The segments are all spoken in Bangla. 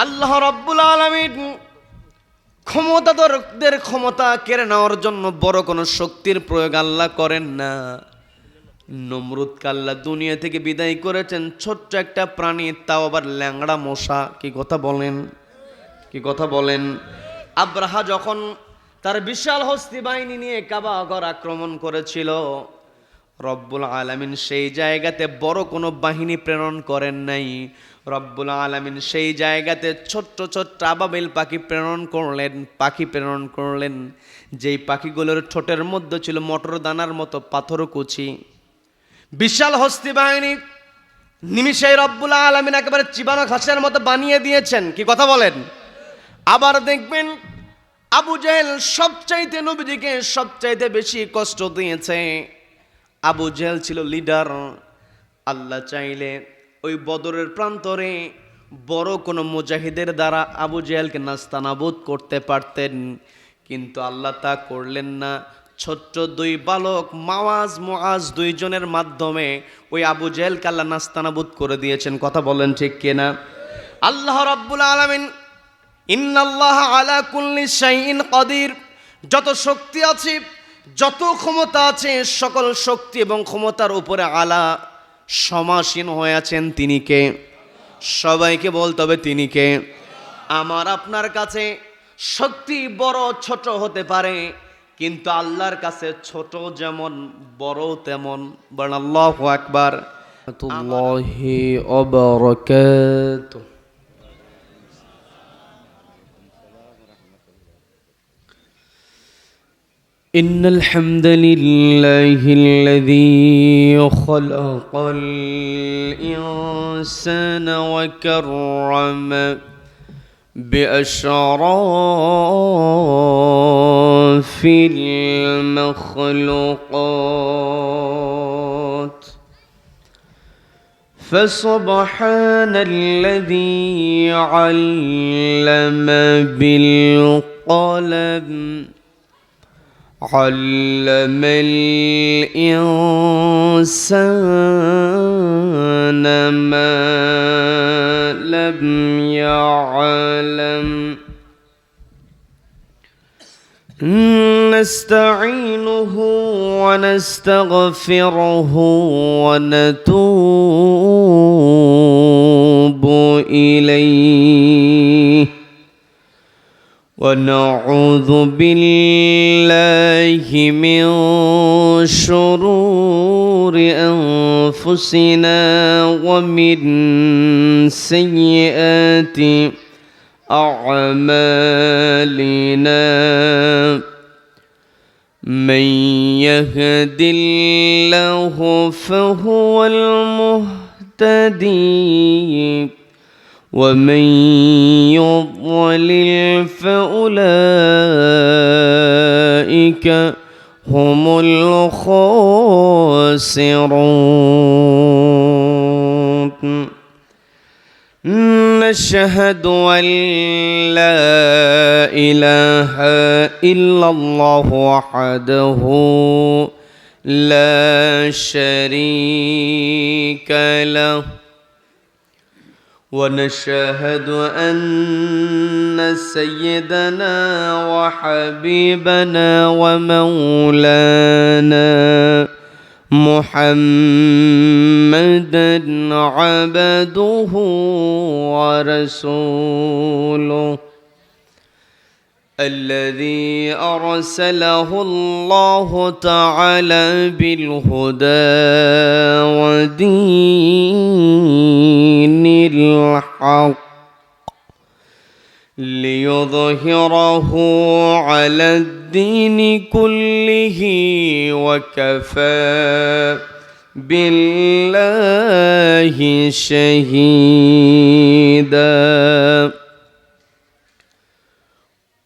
আল্লাহ রাব্বুল আলামিন ক্ষমতাধরদের ক্ষমতা কেড়ে নেওয়ার জন্য বড় কোনো শক্তির প্রয়োগ আল্লাহ করেন না। নমরুদকে আল্লাহ দুনিয়া থেকে বিদায় করেছেন ছোট্ট একটা প্রাণী, তাও আবার ল্যাংড়া মশা। কি কথা বলেন, কি কথা বলেন। আব্রাহা যখন তার বিশাল হস্তি বাহিনী নিয়ে কাবা ঘর আক্রমণ করেছিল, রব্বুল আলামিন সেই জায়গাতে বড় কোনো বাহিনী প্রেরণ করেন নাই। রব্বুল আলামিন সেই জায়গাতে ছোট্ট ছোট্ট আবাবিল পাখি প্রেরণ করলেন, যেই পাখিগুলোর ঠোঁটের মধ্যে ছিল মটর দানার মতো পাথর কুচি। বিশাল হস্তি বাহিনী নিমিষেই রব্বুল আলামিন একেবারে চিবানো ঘাসের মতো বানিয়ে দিয়েছেন। কি কথা বলেন। আবার দেখবেন আবু জেহেল সবচাইতে নবীজিকে সবচাইতে বেশি কষ্ট দিয়েছে। আবু জেহেল ছিল লিডার। আল্লাহ চাইলে ওই বদরের প্রান্তরে বড় কোনো মুজাহিদের দ্বারা আবু জেহেলকে নাস্তানাবুদ করতে পারতেন, কিন্তু আল্লাহ তা করলেন না। ছোট্ট দুই বালক মাওয়াজ মুআজ দুইজনের মাধ্যমে ওই আবু জেহেলকে আল্লাহ নাস্তানাবুদ করে দিয়েছেন। কথা বলেন ঠিক কিনা। আল্লাহ রাব্বুল আলামিন ইন্নাল্লাহা আলা কুল্লি শাইইন কাদির, যত শক্তি আছে, যত ক্ষমতা আছে, সকল শক্তি এবং ক্ষমতার উপরে আলা সমাসীন হয়ে আছেন তিনি কে? সবাইকে বলতে হবে তিনি কে। আমার আপনার কাছে শক্তি বড় ছোট হতে পারে, কিন্তু আল্লাহর কাছে ছোট যেমন বড় তেমন। বলেন আল্লাহু আকবার। রাহমাতুল্লাহি ওয়া বারাকাতুহু। إن الحمد لله الذي خلق الإنسان وكرم بأشراف المخلوقات، فسبحان الذي علم بالقلم، علم الإنسان ما لم يعلم. نستعينه ونستغفره ونتوب إليه، ونعوذ بالله من شرور أنفسنا ومن سيئات أعمالنا. من يهد الله فهو المهتدي، ومن يضلل فأولئك هم الخاسرون. نشهد أن لا إله إلا الله وحده لا شريك له، ونشهد أن سيدنا وحبيبنا ومولانا محمدا عبده ورسوله، الذي أرسله الله تعالى بالهدى ودين الحق ليظهره على الدين كله، وكفى بالله شهيدا.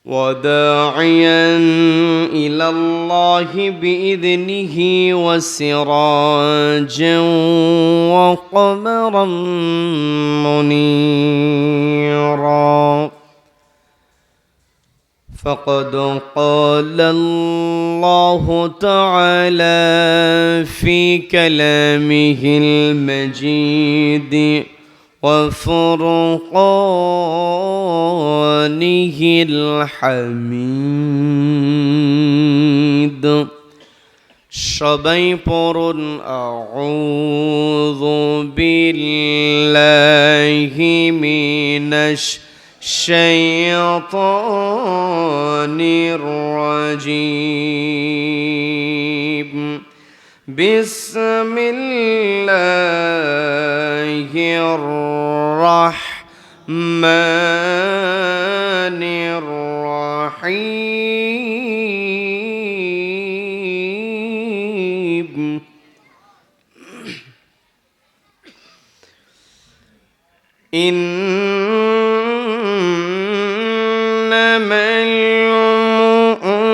وداعيا إلى الله بإذنه وسراجا وقمرا منيرا. فقد قال الله تعالى في كلامه المجيد: وفرقانه الحميد সবাই পড়ুন আউযু বিল্লাহি মিনাশ শাইতানির রাজীম বিসমিল্লাহির রাহমানির রাহিম ইন্নামাল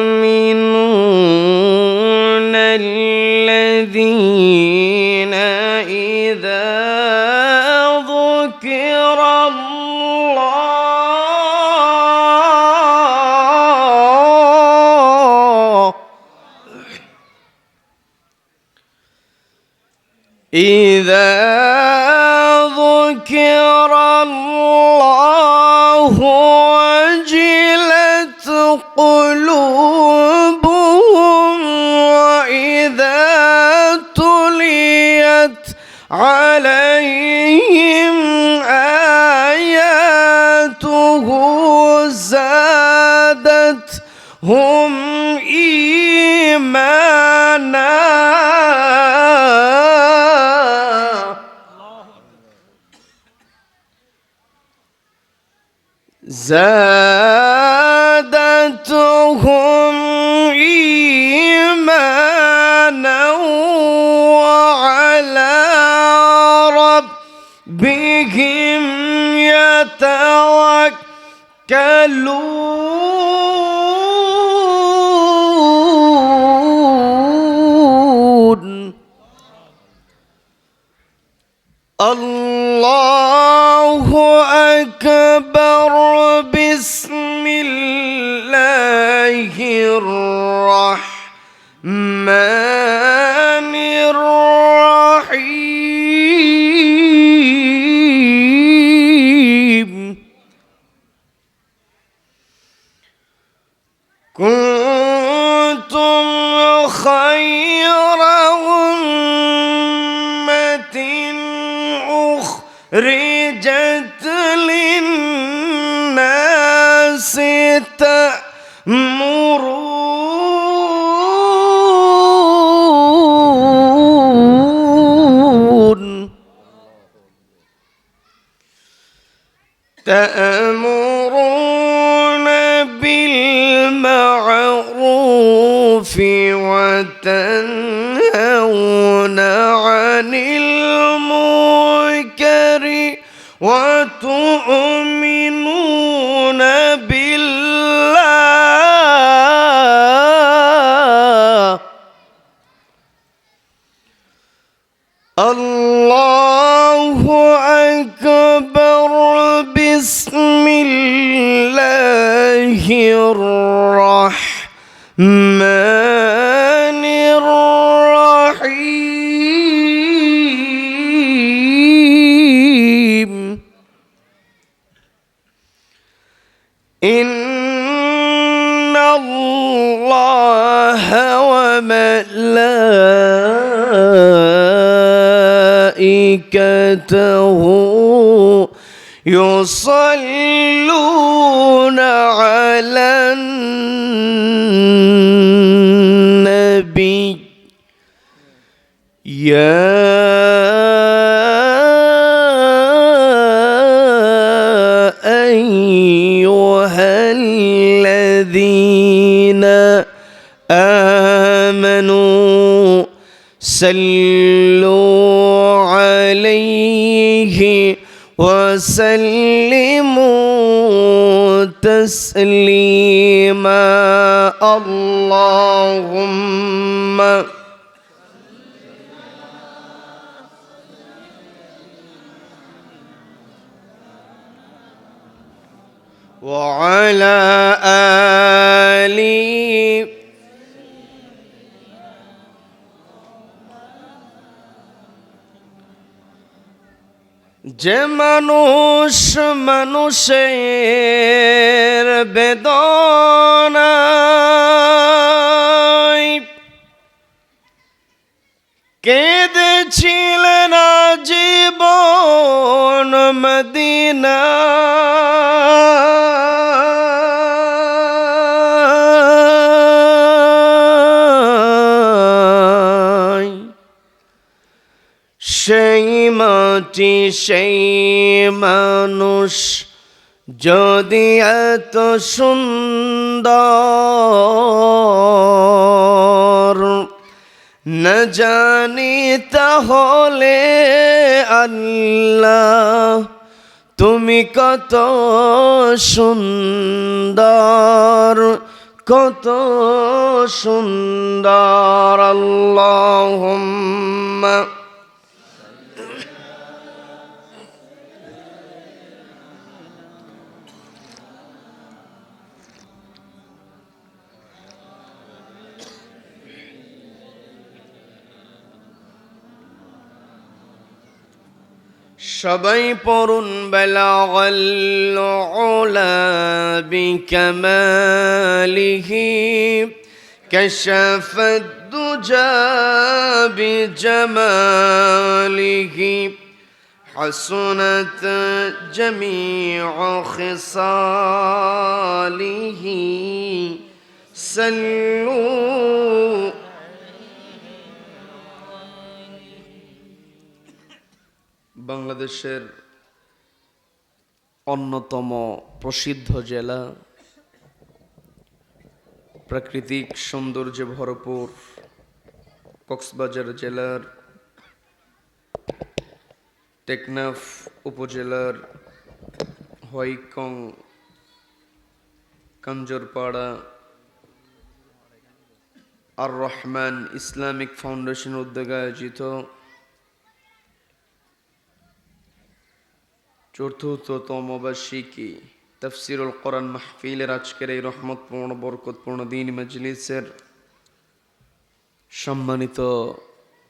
মুমিনুনা আল্লাযীনা ইযা যুকিরাল্লাহ إذا ذكر الله وجلت قلوبهم وإذا تليت عليهم آياته زادتهم إيمانا زادتهم إيمانا وعلى ربهم يتوكلون الله أكبر بسم الله الرحمن الرحيم كنتم خير أمة أخرجت للناس تأمرون بالمعروف وتنهون عن المنكر وتؤمنون بالله الله أكبر بسم الله الرحمن الرحيم إن الله وملائكته يصلون على النبي يا أيها الذين آمنوا صلوا عليه وسلموا تسليما اللهم وعلى آله যে মানুষ মানুষের বেদনায় কেঁদেছিলেন জীবন মদিনা সেই মাটি সেই মানুষ যদি এত সুন্দর না জানি তাহলে আল্লাহ তুমি কত সুন্দর কত সুন্দর আল্লাহুম্মা সবাই পড়ুন বালাগাল উলা বিকামালিহি কাশাফাদ দুজা বিজামালিহি হাসনাত জামিউ খিসালিহি সাল্লু। বাংলাদেশের অন্যতম প্রসিদ্ধ জেলা, প্রাকৃতিক সৌন্দর্যে ভরপুর কক্সবাজার জেলার টেকনাফ উপজেলার হোয়াইকং কাঞ্জরপাড়া আর রহমান ইসলামিক ফাউন্ডেশন উদ্যোগে আয়োজিত চতুর্থতম বার্ষিকী তাফসিরুল কোরআন মাহফিলের আজকের এই রহমতপূর্ণ বরকতপূর্ণ দিন মজলিসের সম্মানিত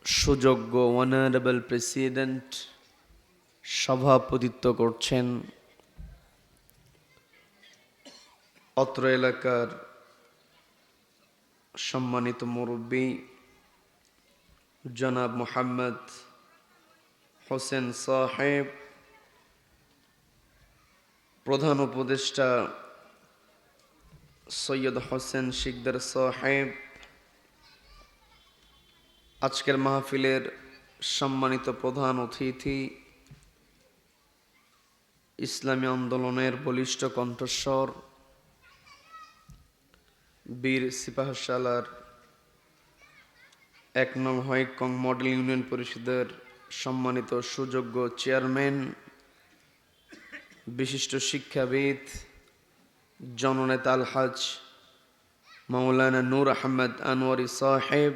সুযোগ্য অনারেবল প্রেসিডেন্ট সভাপতিত্ব করছেন অত্র এলাকার সম্মানিত মুরব্বী জনাব মোহাম্মদ হোসেন সাহেব, প্রধান উপদেষ্টা সৈয়দ হোসেন শিকদার সাহেব, আজকের মাহফিলের সম্মানিত প্রধান অতিথি, ইসলামী আন্দোলনের বলিষ্ঠ কণ্ঠস্বর, বীর সিপাহসালার ১ নং হোয়াইকং মডেল ইউনিয়ন পরিষদের সম্মানিত সুযোগ্য চেয়ারম্যান, বিশিষ্ট শিক্ষাবিদ জননেতা আলহাজ মাওলানা নূর আহমদ আনোয়ারি সাহেব,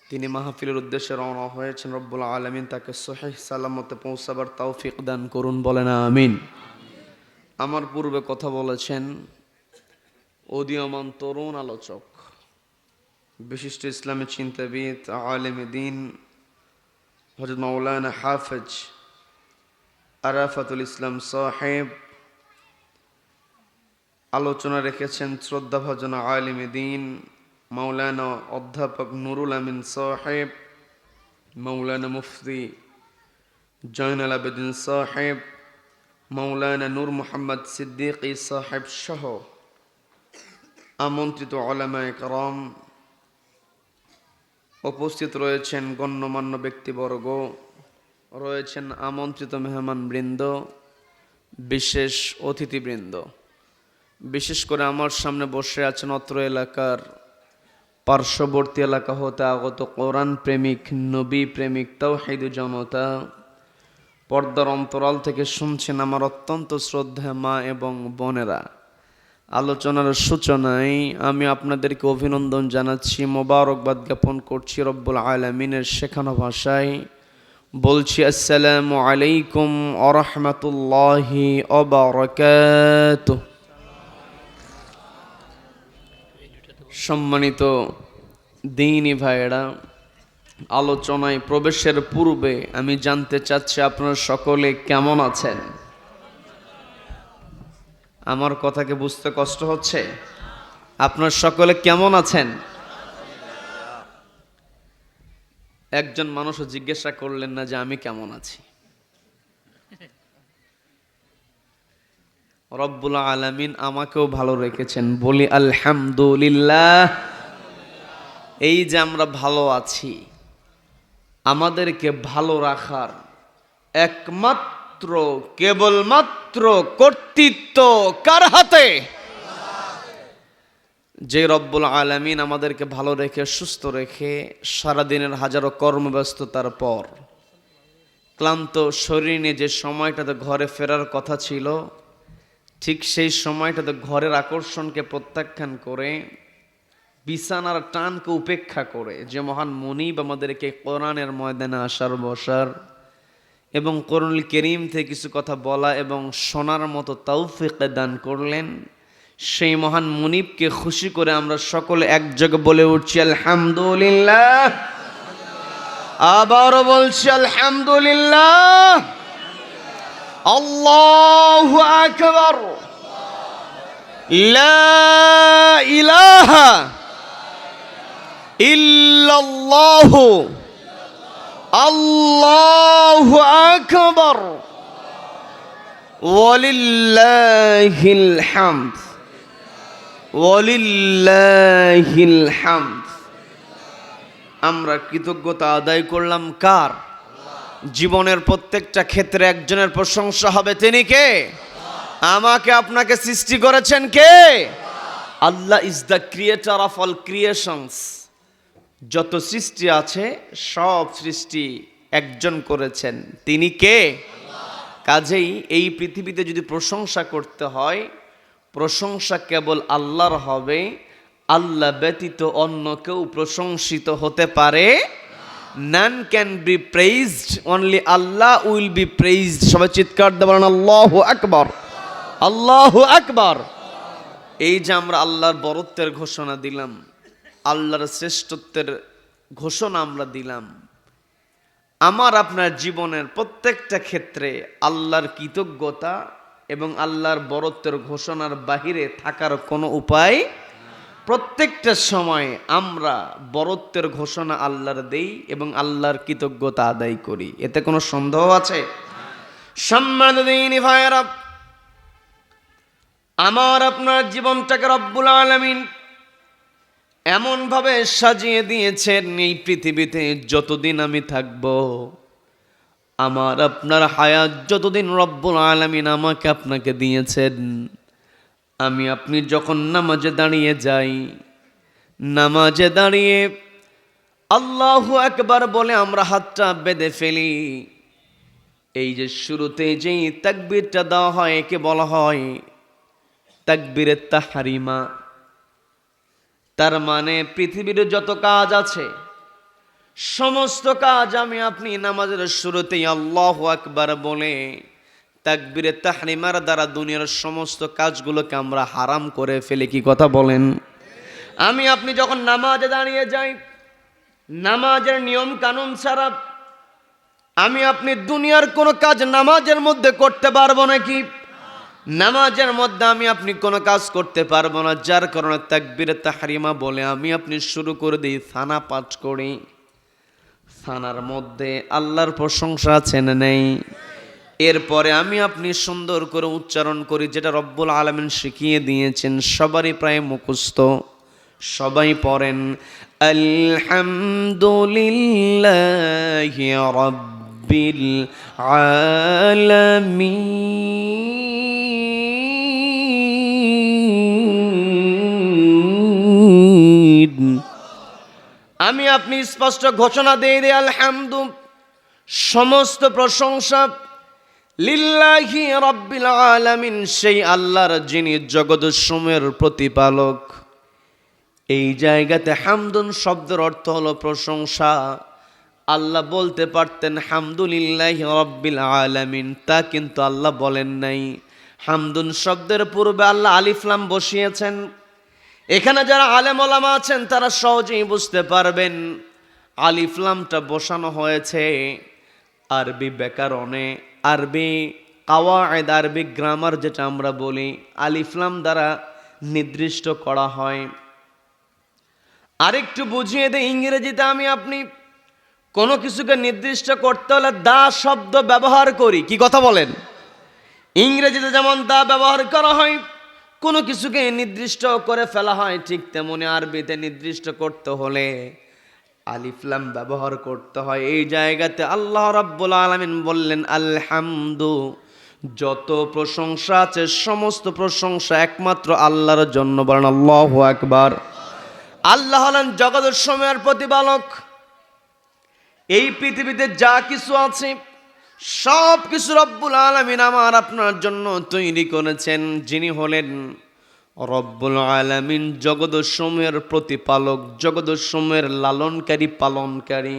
তিনি মাহফিলের উদ্দেশ্যে রওনা হয়েছেন। রব্বুল আলামিন তাকে সহিহ সালামতে পৌঁছাবার তৌফিক দান করুন, বলেন আমিন। আমার পূর্বে কথা বলেছেন উদীয়মান তরুণ আলোচক, বিশিষ্ট ইসলামী চিন্তাবিদ, আলেমে দ্বীন হযরত মাওলানা হাফেজ আরাফাতুল ইসলাম সাহেব। আলোচনা রেখেছেন শ্রদ্ধাভাজন আলেমে দ্বীন মাওলানা অধ্যাপক নুরুল আমিন সাহেব, মাওলানা মুফতি জয়নাল আবেদিন সাহেব, মাওলানা নূর মোহাম্মদ সিদ্দিকী সাহেব সহ আমন্ত্রিত উলামায়ে কেরাম। উপস্থিত রয়েছেন গণ্যমান্য ব্যক্তিবর্গ, রয়েছেন আমন্ত্রিত মেহমানবৃন্দ, বিশেষ অতিথিবৃন্দ। বিশেষ করে আমার সামনে বসে আছেন অত্র এলাকার পার্শ্ববর্তী এলাকা হতে আগত কোরআন প্রেমিক, নবী প্রেমিক, তাওহীদি জনতা। পর্দার অন্তরাল থেকে শুনছেন আমার অত্যন্ত শ্রদ্ধা মা এবং বোনেরা। আলোচনার সূচনায় আমি আপনাদেরকে অভিনন্দন জানাচ্ছি, মোবারকবাদ জ্ঞাপন করছি রব্বুল আলামিনের শেখানো ভাষায়। বলছি আসসালামু আলাইকুম ওয়া রাহমাতুল্লাহি ওয়া বারাকাতুহু। সম্মানিত দ্বীনি ভাইয়েরা, আলোচনায় প্রবেশের পূর্বে আমি জানতে চাচ্ছি আপনারা সকলে কেমন আছেন? আমার কথাকে বুঝতে কষ্ট হচ্ছে? আপনারা সকলে কেমন আছেন? একজন মানুষও জিজ্ঞাসা করলেন না যে আমি কেমন আছি। রব্বুল আলামিন আমাকেও ভালো রেখেছেন, বলি আলহামদুলিল্লাহ। এই যে আমরা ভালো আছি, আমাদেরকে ভালো রাখার একমাত্র কেবলমাত্র কর্তৃত্ব কার হাতে? যে রব্বুল আলামিন আমাদেরকে ভালো রেখে সুস্থ রেখে সারাদিনের হাজারো কর্মব্যস্ততার পর ক্লান্ত শরীর নিয়ে যে সময়টাতে ঘরে ফেরার কথা ছিল, ঠিক সেই সময়টাতে ঘরের আকর্ষণকে প্রত্যাখ্যান করে বিছানার টানকে উপেক্ষা করে যে মহান মুনিব আমাদেরকে কোরআনের ময়দানে আসার বসার এবং কোরআনুল কারীম থেকে কিছু কথা বলা এবং শোনার মতো তৌফিক দান করলেন, সেই মহান মুনিবকে খুশি করে আমরা সকলে একযোগে বলে উঠছি আলহামদুলিল্লাহ। আবারও বলছি আলহামদুলিল্লাহ। আল্লাহু আকবার। লা ইলাহা ইল্লাল্লাহু আল্লাহু আকবার ওয়ালিল্লাহিল হামদ ওয়ালিল্লাহিল হামদ। আমরা কৃতজ্ঞতা আদায় করলাম কার? জীবনের প্রত্যেকটা ক্ষেত্রে একজনের প্রশংসা হবে, তিনি কে? আমাকে আপনাকে সৃষ্টি করেছেন কে? Allah is the creator of all creations. যত সৃষ্টি আছে সব সৃষ্টি একজন করেছেন, তিনি কে? কাজেই এই পৃথিবীতে যদি প্রশংসা করতে হয়, প্রশংসা কেবল আল্লাহর হবে। আল্লাহ ব্যতীত অন্য কেউ প্রশংসিত হতে পারে। None can be praised, only Allah will be praised. সবাই চিৎকার দিয়ে বলেন আল্লাহু আকবার, আল্লাহু আকবার। এই যে আমরা আল্লাহর বরত্বের ঘোষণা দিলাম, আল্লাহর শ্রেষ্ঠত্বের ঘোষণা আমরা দিলাম, আমার আপনার জীবনের প্রত্যেকটা ক্ষেত্রে আল্লাহর কৃতজ্ঞতা এবং আল্লাহর বরত্বের ঘোষণার বাহিরে থাকার কোনো উপায়। প্রত্যেকটা সময় আমরা বরত্বের ঘোষণা আল্লাহর দেই এবং আল্লাহর কৃতজ্ঞতা আদায় করি, এতে কোনো সন্দেহ আছে? সম্মানিত দিনী ভাইয়েরা, আমার আপনার জীবনটাকে রব্বুল আলামিন এমনভাবে সাজিয়ে দিয়েছেন, এই পৃথিবীতে যতদিন আমি থাকব, আমার আপনার হায়াত যতদিন রব্বুল আলামিন আমাকে আপনাকে দিয়েছেন, আমি আপনি যখন নামাজে দাঁড়িয়ে যাই, নামাজে দাঁড়িয়ে আল্লাহু আকবার বলে আমরা হাতটা বেঁধে ফেলি, এই যে শুরুতে যেই তাকবীরটা দেওয়া হয় একে বলা হয় তাকবীরে তাহরিমা। তার মানে পৃথিবীর যত কাজ আছে সমস্ত কাজ আমি আপনি নামাজের শুরুতেই আল্লাহু আকবার বলে তাকবীরে তাহরিমার দ্বারা দুনিয়ার সমস্ত কাজগুলোকে আমরা হারাম করে ফেলি। কি কথা বলেন? আমি আপনি যখন নামাজে দাঁড়িয়ে যাই, নামাজের নিয়ম কানুন ছাড়া আমি আপনি দুনিয়ার কোনো কাজ নামাজের মধ্যে করতে পারবো নাকি? নামাজের মধ্যে আমি আপনি কোনো কাজ করতে পারবো না, যার কারণে তাকবীরে তাহরিমা বলে আমি আপনি শুরু করে দিই, থানা পাঠ করি। থানার মধ্যে আল্লাহর প্রশংসা আছে না নেই? এরপরে আমি আপনি সুন্দর করে উচ্চারণ করি, যেটা রব্বুল আলামিন শিখিয়ে দিয়েছেন, সবারই প্রায় মুখস্থ, সবাই পড়েন আলহামদুলিল্লাহি রাব্বিল আলামিন। আমি আপনি স্পষ্ট ঘোষণা দিয়ে দিই আলহামদু, সমস্ত প্রশংসা লিল্লাহি রাব্বিল আলামিন, সেই আল্লাহর যিনি জগৎসমূহের প্রতিপালক। এই জায়গাতে হামদুন শব্দের অর্থ হলো প্রশংসা। আল্লাহ বলতে পারতেন হামদুলিল্লাহি রাব্বিল আলামিন, তা কিন্তু আল্লাহ বলেন নাই। হামদুন শব্দের পূর্বে আল্লাহ আলিফ লাম বসিয়েছেন। এখানে যারা আলেম ওলামা আছেন তারা সহজেই বুঝতে পারবেন, আলিফ লামটা বসানো হয়েছে আরবি ব্যাকরণে, আরবি কাওয়ায়েদ, আরবি গ্রামার যেটা আমরা বলি, আলিফ লাম দ্বারা নির্দিষ্ট করা হয়। আরেকটু বুঝিয়ে দেই, ইংরেজিতে আমি আপনি কোনো কিছুকে নির্দিষ্ট করতে হলে দা শব্দ ব্যবহার করি, কি কথা বলেন? ইংরেজিতে যেমন দা ব্যবহার করা হয়, কোনো কিছুকে নির্দিষ্ট করে ফেলা হয়, ঠিক তেমনি আরবিতে নির্দিষ্ট করতে হলে আলিফ লাম ব্যবহার করতে হয়। এই জায়গাতে আল্লাহ রাব্বুল আলামিন বললেন আলহামদু, যত প্রশংসা আছে সমস্ত প্রশংসা একমাত্র আল্লাহর জন্য। বলেন আল্লাহু আকবার। আল্লাহ হলেন জগতের সময়ের প্রতিপালক। এই পৃথিবীতে যা কিছু আছে সব কিছু রব্বুল আলামিন আমার আপনার জন্য তৈরি করেছেন। যিনি হলেন রব্বুল আলামিন, জগৎসমূহের প্রতিপালক, জগৎসমূহের লালনকারী, পালনকারী।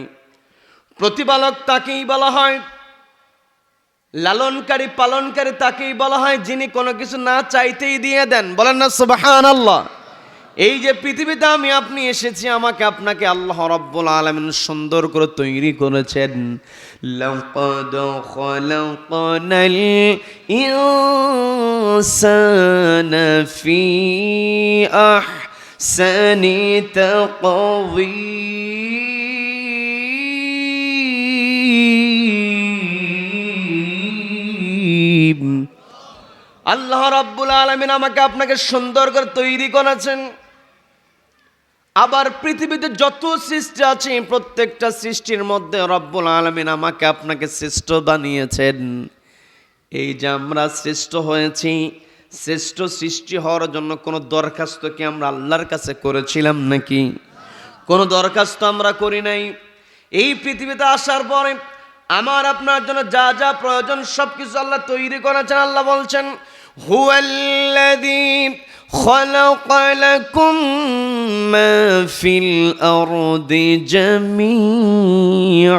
প্রতিপালক তাকেই বলা হয়, লালনকারী পালনকারী তাকেই বলা হয় যিনি কোনো কিছু না চাইতেই দিয়ে দেন। বলেন না সুবহানাল্লাহ। এই যে পৃথিবীতে আমি আপনি এসেছি, আমাকে আপনাকে আল্লাহ রাব্বুল আলামিন সুন্দর করে তৈরি করেছেন। লাকাদ খালাকনাল ইনসানা ফি আহসানি তাকওয়ীম। আল্লাহ রাব্বুল আলামিন আমাকে আপনাকে সুন্দর করে তৈরি করেছেন। আবার পৃথিবীতে যত সৃষ্টি আছে প্রত্যেকটা সৃষ্টির মধ্যে রব্বুল আলামিন আমাকে আপনাকে শ্রেষ্ঠ বানিয়েছেন। এই যে আমরা শ্রেষ্ঠ হয়েছি, শ্রেষ্ঠ সৃষ্টি হওয়ার জন্য কোনো দরখাস্ত কি আমরা আল্লাহর কাছে করেছিলাম নাকি? কোনো দরখাস্ত আমরা করি নাই। এই পৃথিবীতে আসার পরে আমার আপনার জন্য যা যা প্রয়োজন সব কিছু আল্লাহ তৈরি করেছেন। আল্লাহ বলছেন হুয়াল্লাযী খালাকা লাকুম মা ফিল আরদি জামিআ।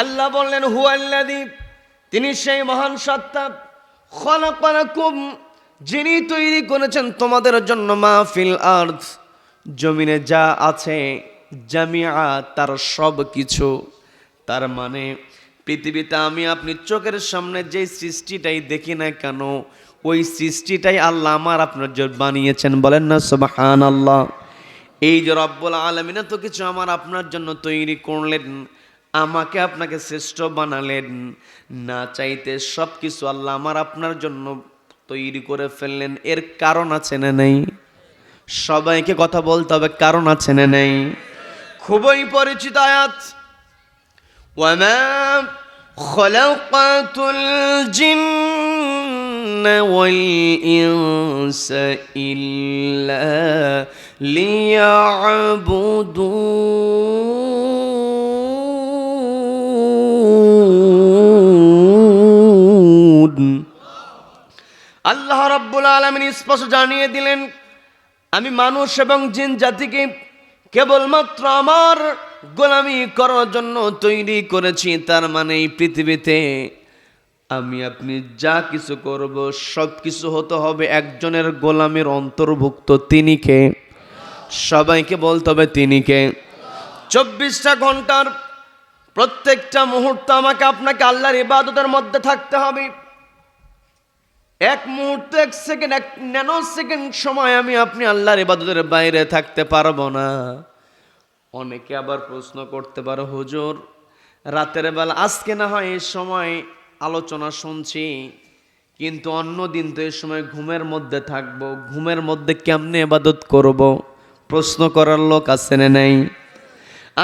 আল্লাহ বললেন হুয়াল্লাযী, তিনি সেই মহান সত্তা, খালাকা লাকুম, যিনি তৈরি করেছেন তোমাদের জন্য, মা ফিল আরদ, জমিনে যা আছে, জামিআ, তার সব কিছু। তার মানে পৃথিবীতে আমি আপনি চোখের সামনে যে সৃষ্টিটাই দেখি না কেন, ওই সৃষ্টিটাই আল্লাহ আমার আপনার জন্য বানিয়েছেন। বলেন না সুবহানাল্লাহ। এই যে রব্বুল আলামিন তো কিছু আমার আপনার জন্য তৈরি করলেন, আমাকে আপনাকে শ্রেষ্ঠ বানালেন, না চাইতে সব কিছু আল্লাহ আমার আপনার জন্য তৈরি করে ফেললেন। এর কারণ আছে না নেই? সবাইকে কথা বলতে হবে, কারণ আছে না নেই? খুবই পরিচিত আয়াত, ওয়ামা খালাকাতুল জিন্না ওয়াল ইনসা ইল্লা লিয়াবুদুন। আল্লাহ রাব্বুল আলামিন স্পষ্ট জানিয়ে দিলেন, আমি মানুষ এবং জিন জাতিকে কেবলমাত্র আমার গোলামি করার জন্য তৈরি করেছি। তার মানে এই পৃথিবীতে আমি আপনি যা কিছু করব সব কিছু হতে হবে একজনের গোলামের অন্তর্ভুক্ত। তিনি কে? সবাইকে বলতে হবে তিনি কে। 24টা ঘন্টার প্রত্যেকটা মুহূর্ত আমাকে আপনাকে আল্লাহর ইবাদতের মধ্যে থাকতে হবে। এক মুহূর্ত, এক সেকেন্ড, এক ন্যানো সেকেন্ড সময় আমি আপনি আল্লাহর ইবাদতের বাইরে থাকতে পারবো না। অনেকে আবার প্রশ্ন করতে পারো, হুজুর রাতের বেলা আজকে না হয় এই সময় আলোচনা শুনছি, কিন্তু অন্য দিন তো এই সময় ঘুমের মধ্যে থাকবো, ঘুমের মধ্যে কেমনে ইবাদত করব? প্রশ্ন করার লোক আছে না নাই?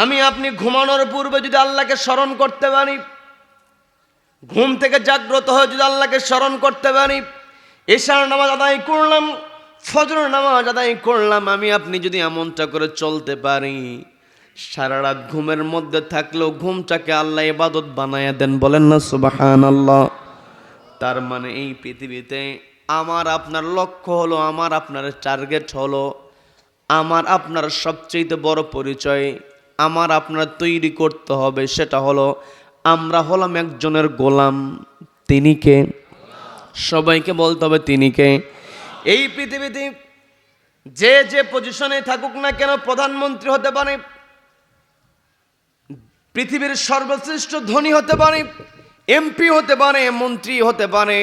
আমি আপনি ঘুমানোর পূর্বে যদি আল্লাহকে স্মরণ করতে পারি, ঘুম থেকে জাগ্রত হয়ে যদি আল্লাহকে স্মরণ করতে পারি, এশার নামাজ আদায় করলাম, ফজরের নামাজ আদায় করলাম, আমি আপনি যদি এমনটা করে চলতে পারি, সারা রাত ঘুমের মধ্যে থাকলেও ঘুমটাকে আল্লাহ ইবাদত বানায়া দেন। বলেন না সুবহানাল্লাহ। তার মানে এই পৃথিবীতে আমার আপনার লক্ষ্য হলো, আমার আপনার টার্গেট হলো, আমার আপনার সবচেয়ে বড় পরিচয় আমার আপনার তৈরি করতে হবে, সেটা হলো আমরা হলাম একজনের গোলাম। তিনি কে? সবাইকে বলতে হবে তিনি কে। এই পৃথিবীতে যে যে পজিশনে থাকুক না কেন, প্রধানমন্ত্রী হতে পারে, পৃথিবীর সর্বশ্রেষ্ঠ ধনী হতে পারে, এমপি হতে পারে, মন্ত্রী হতে পারে,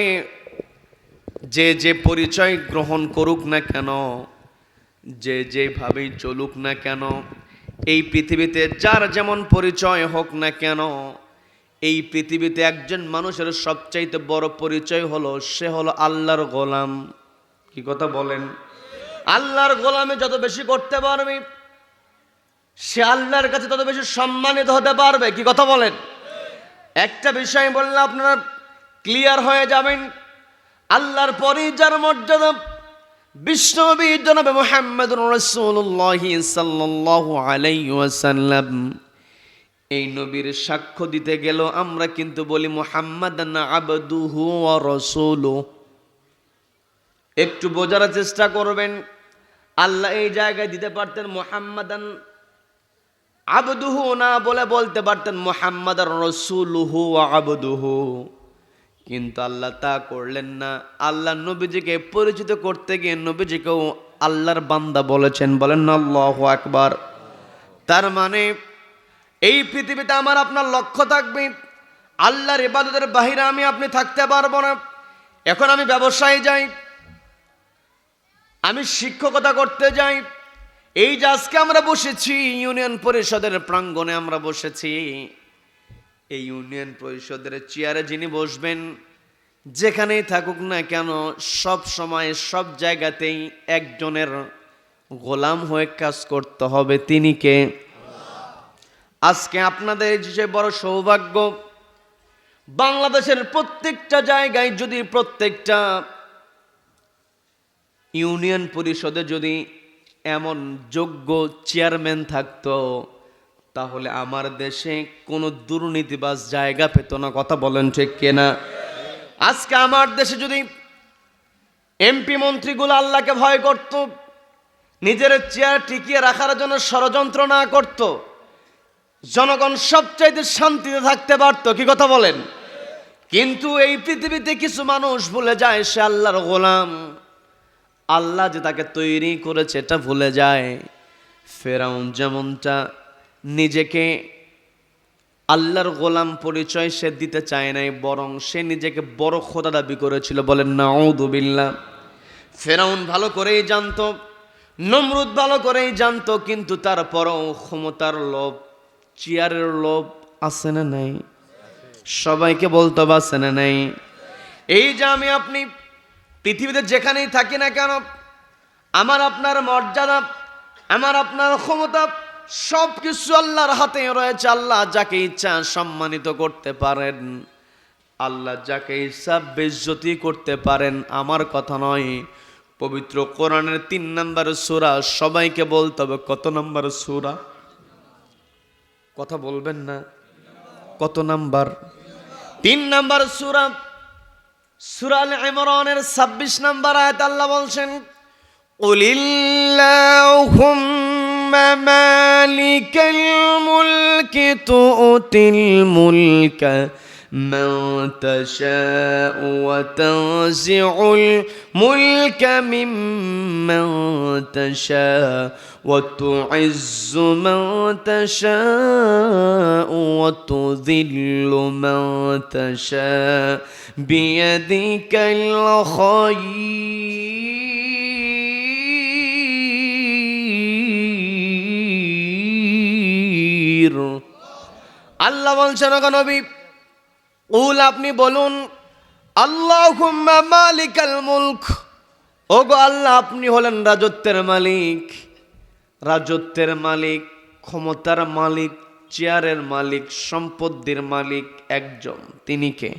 যে যে পরিচয় গ্রহণ করুক না কেন, যে যেভাবেই চলুক না কেন, এই পৃথিবীতে যার যেমন পরিচয় হোক না কেন, এই পৃথিবীতে একজন মানুষের সবচাইতে বড় পরিচয় হলো সে হলো আল্লাহর গোলাম। কি কথা বলেন? আল্লাহর গোলামে যত বেশি করতে পারবে, সে আল্লাহর কাছে তত বেশি সম্মানিত হতে পারবে। কি কথা বলেন? একটা বিষয় বললে আপনারা ক্লিয়ার হয়ে যাবেন। আল্লাহর পরেই যার মর্যাদা, বিশ্বনবী জনাবে মুহাম্মদুর রাসূলুল্লাহ সাল্লাল্লাহু আলাইহি ওয়াসাল্লাম। এই নবীর সাক্ষ্য দিতে গেল আমরা কিন্তু বলি মুহাম্মাদান আবদুহু ওয়া রাসূলুহু। একটু বোঝার চেষ্টা করবেন। আল্লাহ এই জায়গায় দিতে পারতেন মুহাম্মাদান আবদুহু, না বলে বলতে পারতেন মুহাম্মাদার রাসূলুহু ওয়া আবদুহু, কিন্তু আল্লাহ তা করলেন না। আল্লাহ নবীজিকে পরিচিত করতে গিয়ে নবীজিকেও আল্লাহর বান্দা বলেছেন। বলেন না আল্লাহু আকবার। তার মানে এই পৃথিবীতে আমার আপনার লক্ষ্য থাকবে আল্লাহর ইবাদতের বাহিরে আমি আপনি থাকতে পারবো না। এখন আমি ব্যবসায় যাই, আমি শিক্ষকতা করতে যাই, এই যে আজকে আমরা বসেছি ইউনিয়ন পরিষদের প্রাঙ্গণে আমরা বসেছি, এই ইউনিয়ন পরিষদের চেয়ারে যিনি বসবেন, যেখানেই থাকুক না কেন, সব সময় সব জায়গাতেই একজনের গোলাম হয়ে কাজ করতে হবে। তিনি কে? আজকে আপনাদের যে বড় সৌভাগ্য, বাংলাদেশের প্রত্যেকটা জায়গায় যদি প্রত্যেকটা ইউনিয়ন পরিষদে যদি এমন যোগ্য চেয়ারম্যান থাকতো, তাহলে আমার দেশে কোনো দুর্নীতিবাজ জায়গা পেত না। কথা বলেন ঠিক কিনা? আজকে আমার দেশে যদি এমপি মন্ত্রীগুলো আল্লাহকে ভয় করত, নিজের চেয়ার টিকিয়ে রাখার জন্য ষড়যন্ত্র না করত, জনগণ সবচাইতে শান্তিতে থাকতে পারত। কি কথা বলেন? কিন্তু এই পৃথিবীতে কিছু মানুষ ভুলে যায় সে আল্লাহর গোলাম, আল্লাহ যে তাকে তৈরি করেছে এটা ভুলে যায়। ফেরাউন যেমনটা নিজেকে আল্লাহর গোলাম পরিচয় সে দিতে চায় নাই, বরং সে নিজেকে বড় খোদা দাবি করেছিল। বলেন নাউযু বিল্লাহ। ফেরাউন ভালো করেই জানতো, নমরুদ ভালো করেই জানতো, কিন্তু তারপরও ক্ষমতার লোভ, চেয়ারের লোভ আছে না নাই? সবাইকে বলতে আছে না নাই? এই যে আমি আপনি পৃথিবীতে যেখানেই থাকি না কেন, আমার আপনার মর্যাদা, আমার আপনার ক্ষমতা সব কিছু আল্লাহর হাতে রয়েছে। আল্লাহ যাকে ইচ্ছা সম্মানিত করতে পারেন, আল্লাহ যাকে ইচ্ছা বেইজ্জতি করতে পারেন। আমার কথা নয়, পবিত্র কোরআনের 3 নম্বর সূরা, সবাইকে বলতে হবে কত নম্বর সূরা? কথা বলবেন না? কত নাম্বার? 3 নম্বর সূরা, সূরা আল ইমরানের 26 নম্বর আয়াত আল্লাহ বলছেন, কুলিল্লাহুম্মা মালিকাল মুলকি তুতিল মুলকা মান তাশাউ ওয়া তানজিউল মুলকা মিম্মান তাশাউ ওয়া তুইজ্জু মান তাশাউ ওয়া তুযিল্লু মান তাশাউ বিয়াদিকাল খায়র। আল্লাহ বলছেন ওগো নবী, কুল আপনি বলুন, আল্লাহুম্মা মালিকাল মুলক, ওগো আল্লাহ আপনি হলেন রাজত্বের মালিক। রাজত্বের মালিক, ক্ষমতার মালিক, চেয়ারের মালিক, সম্পদের মালিক একজন, তিনি কে?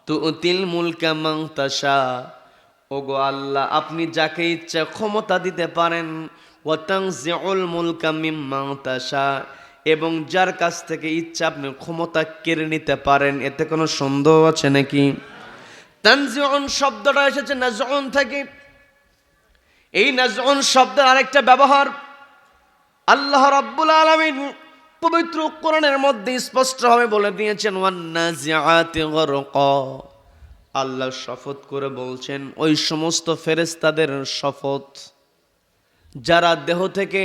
তুতিল মুলকা মান তাশা, ওগো আল্লাহ আপনি যাকে ইচ্ছা ক্ষমতা দিতে পারেন। ওয়া তানজিউল মুলকা মিম্মান তাশা, এবং যার কাছ থেকে ইচ্ছা আপনি ক্ষমতা কেড়ে নিতে পারেন। এতে কোনো সন্দেহ আছে নাকি? তানজিউন শব্দটা এসেছে নাজউন থেকে। এই নাজউন শব্দের আরেকটা ব্যবহার আল্লাহ রাব্বুল আলামিন পবিত্র কোরআনের মধ্যে স্পষ্টভাবে বলে দিয়েছেন, ওয়ান নাজিআতি গরকা। আল্লাহ শপথ করে বলছেন, ওই সমস্ত ফেরেশতাদের শপথ যারা দেহ থেকে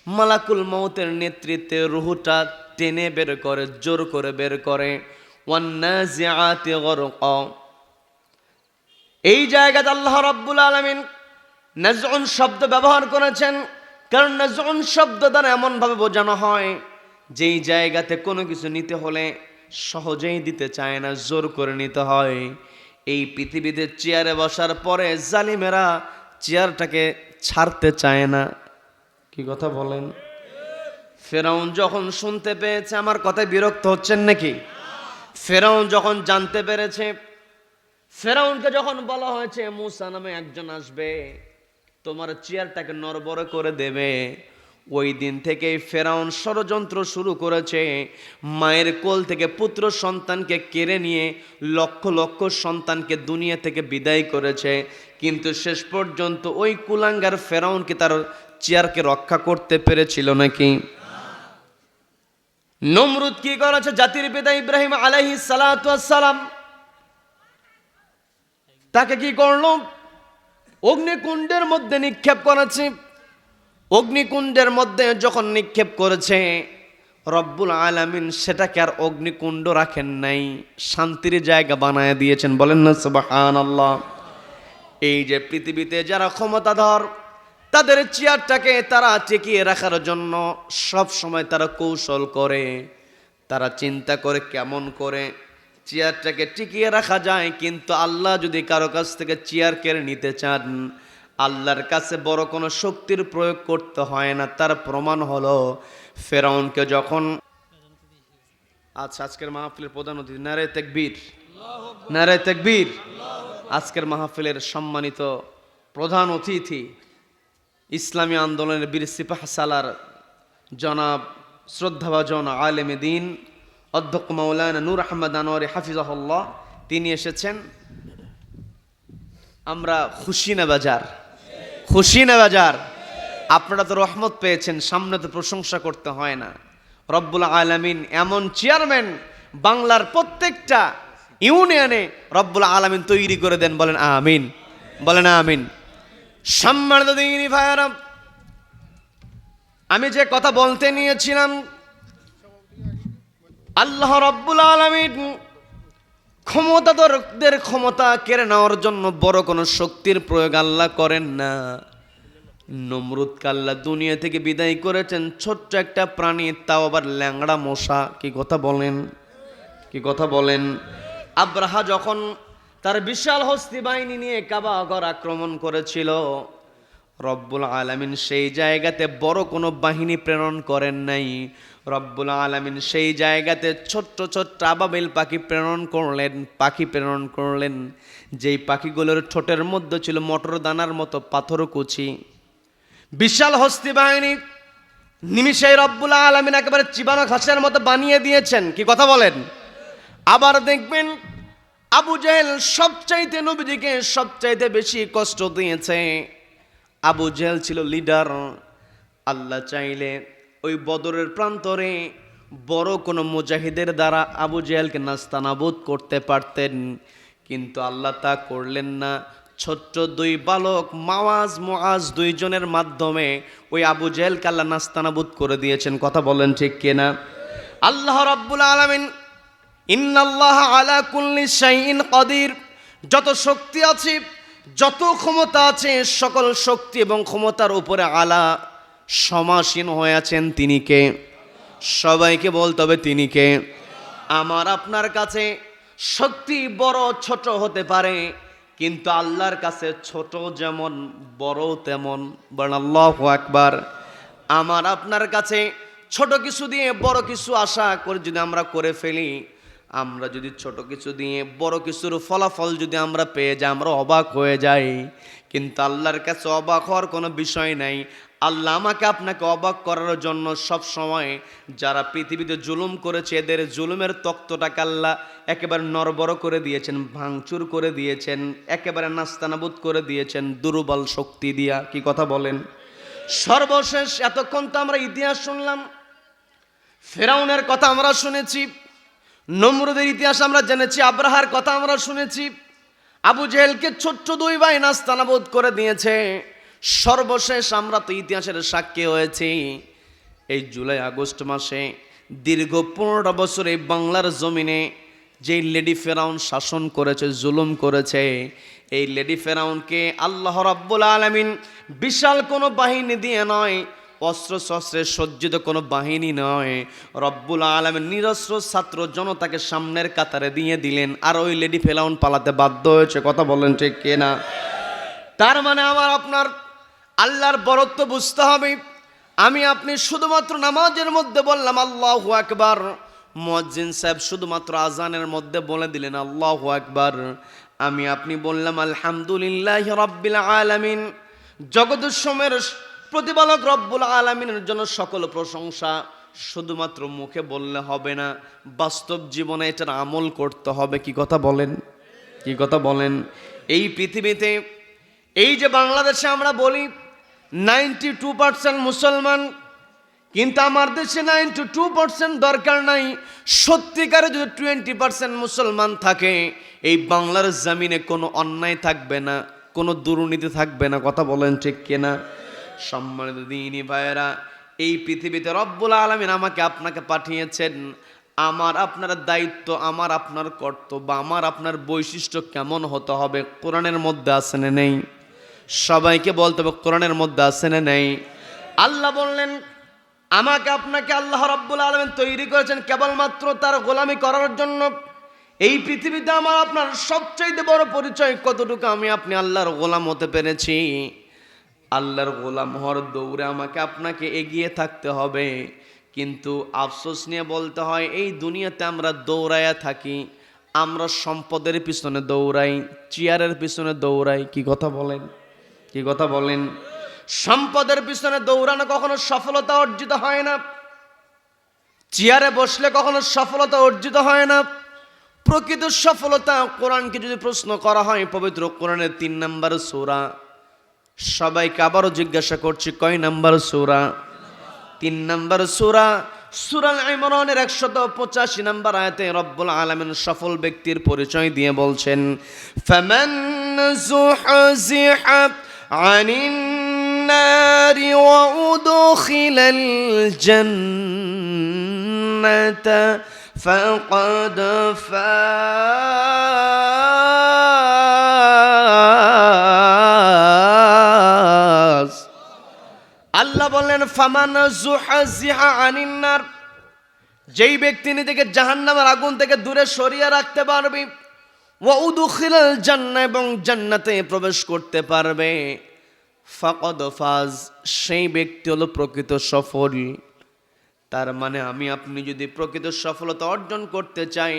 মালাকুল মউতের নেতৃত্বে রুহটা টেনে বের করে, জোর করে বের করে। ওয়ান্নাজিআতি গরকা, এই জায়গাতে আল্লাহ রাব্বুল আলামিন নাজউন শব্দ ব্যবহার করেছেন, কারণ নাজউন শব্দ দ্বারা এমনভাবে বোঝানো হয় যেই জায়গাতে কোনো কিছু নিতে হলে সহজেই দিতে চায় না, জোর করে নিতে হয়। এই পৃথিবীতে চেয়ারে বসার পরে জালিমেরা চেয়ারটাকে ছাড়তে চায় না। কি কথা বলেন? ফেরাউন যখন শুনতে পেয়েছে, আমার কথায় বিরক্ত হচ্ছেন নাকি? ফেরাউন যখন জানতে পেরেছে, ফেরাউনকে যখন বলা হয়েছে মূসা নামে একজন আসবে, তোমার চেয়ারটাকে নড়বড় করে দেবে, ওই দিন থেকেই ফেরাউন ষড়যন্ত্র শুরু করেছে। মায়ের কোল থেকে পুত্র সন্তানকে কেড়ে নিয়ে লক্ষ লক্ষ সন্তানকে দুনিয়া থেকে বিদায় করেছে, কিন্তু শেষ পর্যন্ত ওই কুলাঙ্গার ফেরাউন কি তার চেয়ারকে রক্ষা করতে পেরেছিল নাকি? নমরুদ কি করেছে? জাতির পিতা ইব্রাহিম আলাইহিস সালাতু ওয়াস সালাম তাকে কি করলো? অগ্নিকুণ্ডের মধ্যে নিক্ষেপ করেছে। অগ্নিকুণ্ডের মধ্যে যখন নিক্ষেপ করেছে, রব্বুল আলামিন সেটাকে আর অগ্নিকুণ্ড রাখেন নাই, শান্তির জায়গা বানায় দিয়েছেন। বলেন না সুবহানাল্লাহ। এই যে পৃথিবীতে যারা ক্ষমতাধর, তাদের চেয়ারটাকে তারা টিকিয়ে রাখার জন্য সব সময় তারা কৌশল করে, তারা চিন্তা করে কেমন করে চেয়ারটাকে টিকিয়ে রাখা যায়। কিন্তু আল্লাহ যদি কারো কাছ থেকে চেয়ার কেড়ে নিতে চান, আল্লাহর কাছে বড় কোনো শক্তির প্রয়োগ করতে হয় না। তার প্রমাণ হলো ফেরাউনকে যখন আজকের মাহফিলের প্রধান অতিথি, নারে তাকবীর, নারে তাকবীর। আজকের মাহফিলের সম্মানিত প্রধান অতিথি ইসলামী আন্দোলনের বীর সিপাহ সালার জনাব শ্রদ্ধাভাজন আলেমে দ্বীন অধ্যক্ষ মাওলানা নূর আহমদ আনোয়ারি হাফিজাহুল্লাহ, তিনি এসেছেন। আমরা খুশি না বাজার? খুশি না বাজার? আপনারা তো রহমত পেয়েছেন, সামনে তো প্রশংসা করতে হয় না। রব্বুল আলামিন এমন চেয়ারম্যান বাংলার প্রত্যেকটা ইউনিয়নে রব্বুল আলামিন তৈরি করে দেন। বলেন আমিন, বলেন আমিন। সম্মানিত দিনী ভাইয়েরা, আমি যে কথা বলতে নিয়েছিলাম, আল্লাহ রব্বুল আলামিন ক্ষমতাধরদের ক্ষমতা কেড়ে নেওয়ার জন্য বড় কোনো শক্তির প্রয়োগ আল্লাহ করেন না। নমরুদকে আল্লাহ দুনিয়া থেকে বিদায় করেছেন ছোট্ট একটা প্রাণী, তাও আবার ল্যাংড়া মশা। কি কথা বলেন? কি কথা বলেন? আব্রাহা যখন তার বিশাল হস্তি বাহিনী নিয়ে কাবা ঘর আক্রমণ করেছিল, রব্বুল আলামিন সেই জায়গাতে বড় কোনো বাহিনী প্রেরণ করেন নাই। রব্বুল আলামিন সেই জায়গাতে ছোট্ট ছোট্ট আবাবিল পাখি প্রেরণ করলেন, যেই পাখিগুলোর ঠোঁটের মধ্যে ছিল মটর দানার মতো পাথর কুচি। বিশাল হস্তি বাহিনী নিমিষেই রব্বুল আলামিন একেবারে চিবানো ঘাসের মতো বানিয়ে দিয়েছেন। কি কথা বলেন? আবার দেখবেন আবু জেহেল সবচাইতে নবীজিকে সবচাইতে বেশি কষ্ট দিয়েছে। আবু জেহেল ছিল লিডার। আল্লাহ চাইলে ওই বদরের প্রান্তরে বড় কোনো মুজাহিদের দ্বারা আবু জেহেলকে নাস্তানাবুদ করতে পারতেন, কিন্তু আল্লাহ তা করলেন না। ছোট্ট দুই বালক মাওয়াজ মুআজ দুইজনের মাধ্যমে ওই আবু জেহেলকে আল্লাহ নাস্তানাবুদ করে দিয়েছেন। কথা বলেন ঠিক কিনা? আল্লাহ রাব্বুল আলামিন ইন্নাল্লাহা আলা কুল্লি শাইইন কাদির, যত শক্তি আছে, যত ক্ষমতা আছে, সকল শক্তি এবং ক্ষমতার উপরে আলা সমাসীন হয়ে আছেন তিনি কে? সবাইকে বলতে হবে তিনি কে? আমার আপনার কাছে শক্তি বড় ছোট হতে পারে, কিন্তু আল্লাহর কাছে ছোট যেমন বড় তেমন। বলেন আল্লাহু আকবার। আমার আপনার কাছে ছোট কিছু দিয়ে বড় কিছু আশা করে যদি আমরা করে ফেলি, আমরা যদি ছোট কিছু দিয়ে বড় কিছুর ফলাফল যদি আমরা পেয়ে যাই, আমরা অবাক হয়ে যাই। কিন্তু আল্লাহর কাছে অবাক হওয়ার কোনো বিষয় নাই। আল্লাহ আমাকে আপনাকে অবাক করার জন্য সব সময় যারা পৃথিবীতে জুলুম করেছে, এদের জুলুমের তক্তটাকে আল্লাহ একেবারে নড়বড় করে দিয়েছেন, ভাঙচুর করে দিয়েছেন, একেবারে নাস্তানাবুদ করে দিয়েছেন দুর্বল শক্তি দিয়া। কি কথা বলেন? সর্বশেষ এতক্ষণ তো আমরা ইতিহাস শুনলাম, ফেরাউনের কথা আমরা শুনেছি, নমরুদের ইতিহাস আমরা জেনেছি, আব্রাহার কথা আমরা শুনেছি, আবু জেহেলকে ছোট্ট দুই ভাই নাস্তানাবুদ করে দিয়েছে। সর্বশেষ আমরা তো ইতিহাসের সাক্ষী হয়েছি, এই জুলাই আগস্ট মাসে দীর্ঘ 15 বছর এই বাংলার জমিনে যেই লেডি ফেরাউন শাসন করেছে, জুলুম করেছে, এই লেডি ফেরাউনকে আল্লাহ রাব্বুল আলামিন বিশাল কোনো বাহিনী দিয়ে নয়, অস্ত্র শস্ত্রে সজ্জিত কোনো বাহিনী নয়, রব্বুল আলামিন নিরস্ত্র ছাত্র জনতাকে সামনের কাতারে দিয়ে দিলেন, আর ওই লেডি ফেরাউন পালাতে বাধ্য হয়েছে। কথা বলেন ঠিক কিনা? তার মানে আমার আপনার আল্লাহর বরত্ব বুঝতে হবে। আমি আপনি শুধুমাত্র নামাজের মধ্যে বললাম আল্লাহু আকবার, মুয়াজ্জিন সাহেব শুধুমাত্র আজানের মধ্যে বলে দিলেন আল্লাহু আকবার, আমি আপনি বললাম আলহামদুলিল্লাহি রাব্বিল আলামিন, জগতের সময়ের প্রতিপালক রব্বুল আলামিনের জন্য সকল প্রশংসা। শুধুমাত্র মুখে বললে হবে না, বাস্তব জীবনে এটার আমল করতে হবে। কি কথা বলেন? কি কথা বলেন? এই পৃথিবীতে, এই যে বাংলাদেশে আমরা বলি 92% মুসলমান, কিন্তু আমার দেশে 92% দরকার নাই, সত্যিকারে যদি 20% মুসলমান থাকে, এই বাংলার জমিনে কোনো অন্যায় থাকবে না, কোনো দুর্নীতি থাকবে না। কথা বলেন ঠিক কিনা? সম্মানিত দিনী ভাইয়েরা, এই পৃথিবীতে রব্বুল আলামিন আমাকে আপনাকে পাঠিয়েছেন, আমার আপনার দায়িত্ব, আমার আপনার কর্তব্য, আমার আপনার বৈশিষ্ট্য কেমন হতে হবে কোরআনের মধ্যে আছে না নেই? সবাইকে বলতে হবে কোরআনের মধ্যে আছে না নেই? আল্লাহ বললেন আমাকে আপনাকে আল্লাহ রাব্বুল আলামিন তৈরি করেছেন কেবলমাত্র তার গোলামি করার জন্য। এই পৃথিবীতে আমার আপনার সবচাইতে বড় পরিচয় কতটুকু আমি আপনি আল্লাহর গোলাম হতে পেরেছি। আল্লাহর গোলাম হওয়ার দৌড়ে আমাকে আপনাকে এগিয়ে থাকতে হবে, কিন্তু আফসোস নিয়ে বলতে হয় এই দুনিয়াতে আমরা দৌড়াইয়া থাকি, আমরা সম্পদের পিছনে দৌড়াই, চেয়ারের পিছনে দৌড়াই। কি কথা বলেন? কি কথা বলেন? সম্পদের পিছনে দৌড়ানো কখনো সফলতা অর্জিত হয় না, চেয়ারে বসলে কখনো সফলতা অর্জিত হয় না। প্রকৃত সফলতা, কোরআনকে যদি প্রশ্ন করা হয়, পবিত্র কোরআনের 3 নম্বর সূরা, সবাইকে আবারও জিজ্ঞাসা করছি কয় নাম্বার সূরা? 3 নম্বর সূরা, সূরা আল ইমরানের 185 নম্বর আয়াতে রব্বুল আলামিন সফল ব্যক্তির পরিচয় দিয়ে বলছেন, ফামান যুহজিহা আনিন নারি ওয়া উদখিলাল জান্নাতা ফাকাদ ফাজ। আল্লাহ বললেন ফামান যুহজিহা আনিন নার, যেই ব্যক্তি নিজেকে জাহান্নামের আগুন থেকে দূরে সরিয়ে রাখতে পারবে, ওয়া উদখিলাল জান্নাহ, এবং জান্নাতে প্রবেশ করতে পারবে, ফাকাদ ফাজ, সেই ব্যক্তি হলো প্রকৃত সফল। তার মানে আমি আপনি যদি প্রকৃত সফলতা অর্জন করতে চাই,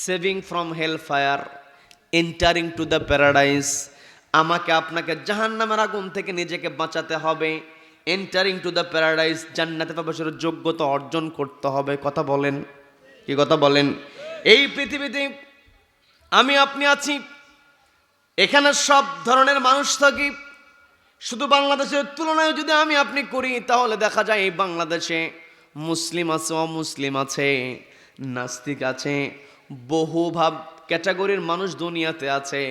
saving from hell fire, entering to the paradise, আমাকে আপনাকে জাহান্নামের আগুন থেকে নিজেকে বাঁচাতে হবে, এন্টারিং টু দ্য প্যারাডাইস, জান্নাতে প্রবেশের যোগ্যতা অর্জন করতে হবে। কথা বলেন? কি কথা বলেন? এই পৃথিবীতে আমি আপনি আছি, এখানে সব ধরনের মানুষ থাকি। শুধু বাংলাদেশের তুলনায় যদি আমি আপনি করি, তাহলে দেখা যায় এই বাংলাদেশে মুসলিম আছে, অমুসলিম আছে, নাস্তিক আছে, বহু ভাব ক্যাটাগরির মানুষ দুনিয়াতে আছে।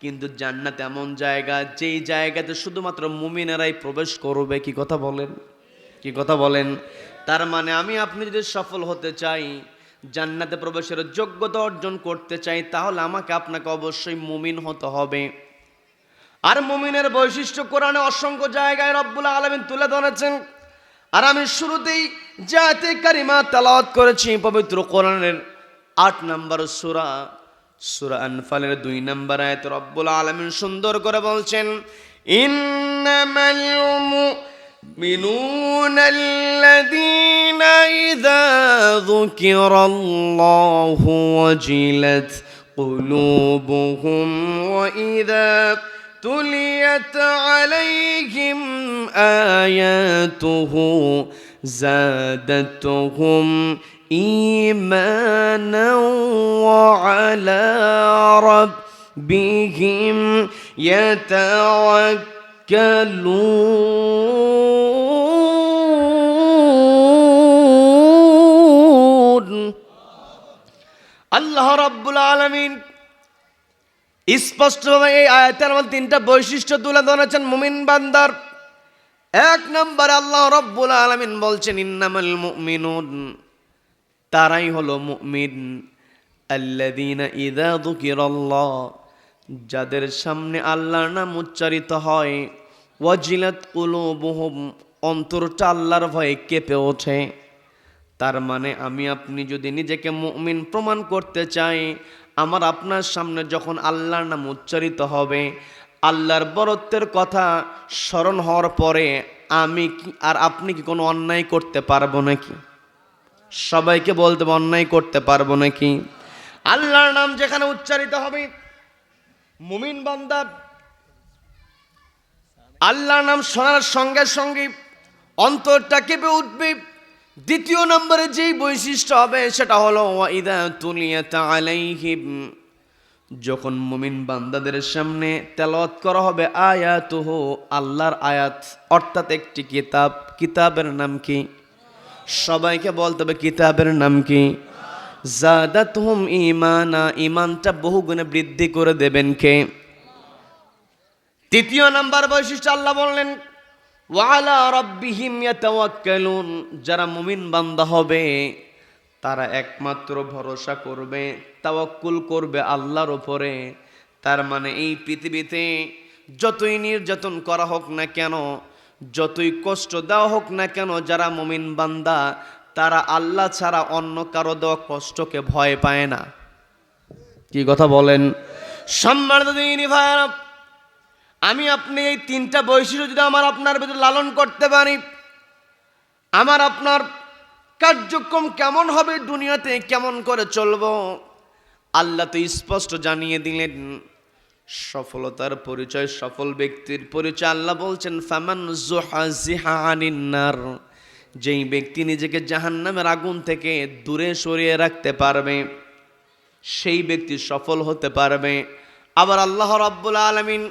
কিন্তু জান্নাত এমন জায়গা, যেই জায়গাতে শুধুমাত্র মুমিনেরাই প্রবেশ করবে। কি কথা বলেন? কি কথা বলেন? তার মানে আমি আপনি যদি সফল হতে চাই, জান্নাতে প্রবেশের যোগ্যতা অর্জন করতে চাই, তাহলে আমাকে আপনাকে অবশ্যই মুমিন হতে হবে। আর মুমিনের বৈশিষ্ট্য কোরআনে অসংখ্য জায়গায় রব্বুল আলামিন তুলে ধরেছেন। আর আমি শুরুতেই যে আয়াতে কারিমা তেলাওয়াত করেছি, পবিত্র কোরআনের 8 নম্বর সূরা, সূরা আনফালের 2 নম্বর আয়াতে রব্বুল আলামিন সুন্দর করে বলছেন, ইন্নামাল মুমিনুনাল্লাযীনা ইযা যুকিরাল্লাহু ওয়াজিলাত কুলুবুহুম ওয়া ইযা তুলিয়াত আলাইহিম আয়াতুহু যাদাতুহুম ঈমানাও ওয়া আলা রাব্বিহিম ইয়াতাওয়াক্কালুন। আল্লাহ রাব্বুল আলামিন স্পষ্টভাবে এই আয়াতের মধ্যে তিনটা বৈশিষ্ট্য তুলে ধরেছেন মুমিন বান্দার। এক নম্বরে আল্লাহ রাব্বুল আলামিন বলছেন ইন্নামাল মুমিনুন, তারাই হলো মুমিন, আল্লাযীনা ইযা যুকিরাল্লাহ, যাদের সামনে আল্লাহর নাম উচ্চারিত হয়, ওয়াজিলাত কুলুবুহুম, অন্তরটা আল্লাহর ভয়ে কেঁপে ওঠে। তার মানে আমি আপনি যদি নিজেকে মুমিন প্রমাণ করতে চাই, আমার আপনার সামনে যখন আল্লাহর নাম উচ্চারিত হবে, আল্লাহর বরত্বের কথা স্মরণ হওয়ার পরে আমি কি আর আপনি কি কোনো অন্যায় করতে পারবো নাকি? সবাইকে বলতে হবে, অন্যায় করতে পারবো নাকি? আল্লাহর নাম যেখানে উচ্চারিত হবে, মুমিন বান্দা আল্লাহর নাম শোনার সঙ্গে সঙ্গে অন্তরটা কেঁপে উঠবে। দ্বিতীয় নম্বরে যেই বৈশিষ্ট্য হবে সেটা হলো ওয়াইদা তুলিয়াত আলাইহিম, যখন মুমিন বান্দাদের সামনে তেলাওয়াত করা হবে আয়াতুহু, আল্লাহর আয়াত, অর্থাৎ একটি কিতাব। কিতাবের নাম কি? সবাইকে বলতে হবে, কিতাবের নাম কি? জাদাতহুম ঈমানা, ঈমানটা বহুগুণে বৃদ্ধি করে দেবেন কে? তৃতীয় নাম্বার বৈশিষ্ট্য আল্লাহ বললেন ওয়ালা রাব্বিহিম ইয়াতাওয়াক্কালুন, যারা মুমিন বান্দা হবে তারা একমাত্র ভরসা করবে, তাওয়াক্কুল করবে আল্লাহর উপরে। তার মানে এই পৃথিবীতে যতই নির্যাতন করা হোক না কেন, যতই কষ্ট দেওয়া হোক না কেন, যারা মুমিন বান্দা তারা আল্লাহ ছাড়া অন্য কারো দেওয়া কষ্টকে ভয় পায় না। কি কথা বলেন? সম্মানিত দিনী ভাইরা, আমি আপনি এই তিনটা বৈশিষ্ট্য যদি আমার আপনার ভিতরে লালন করতে পারি, আমার আপনার কার্যক্রম কেমন হবে, দুনিয়াতে কেমন করে চলবো, আল্লাহ তো স্পষ্ট জানিয়ে দিলেন। সফলতার পরিচয়, সফল ব্যক্তির পরিচয় আল্লাহ বলছেন ফামান যুহজিহা আনিন নার, যেই ব্যক্তি নিজেকে জাহান্নামের আগুন থেকে দূরে সরিয়ে রাখতে পারবে সেই ব্যক্তি সফল হতে পারবে। আবার আল্লাহ রাব্বুল আলামিন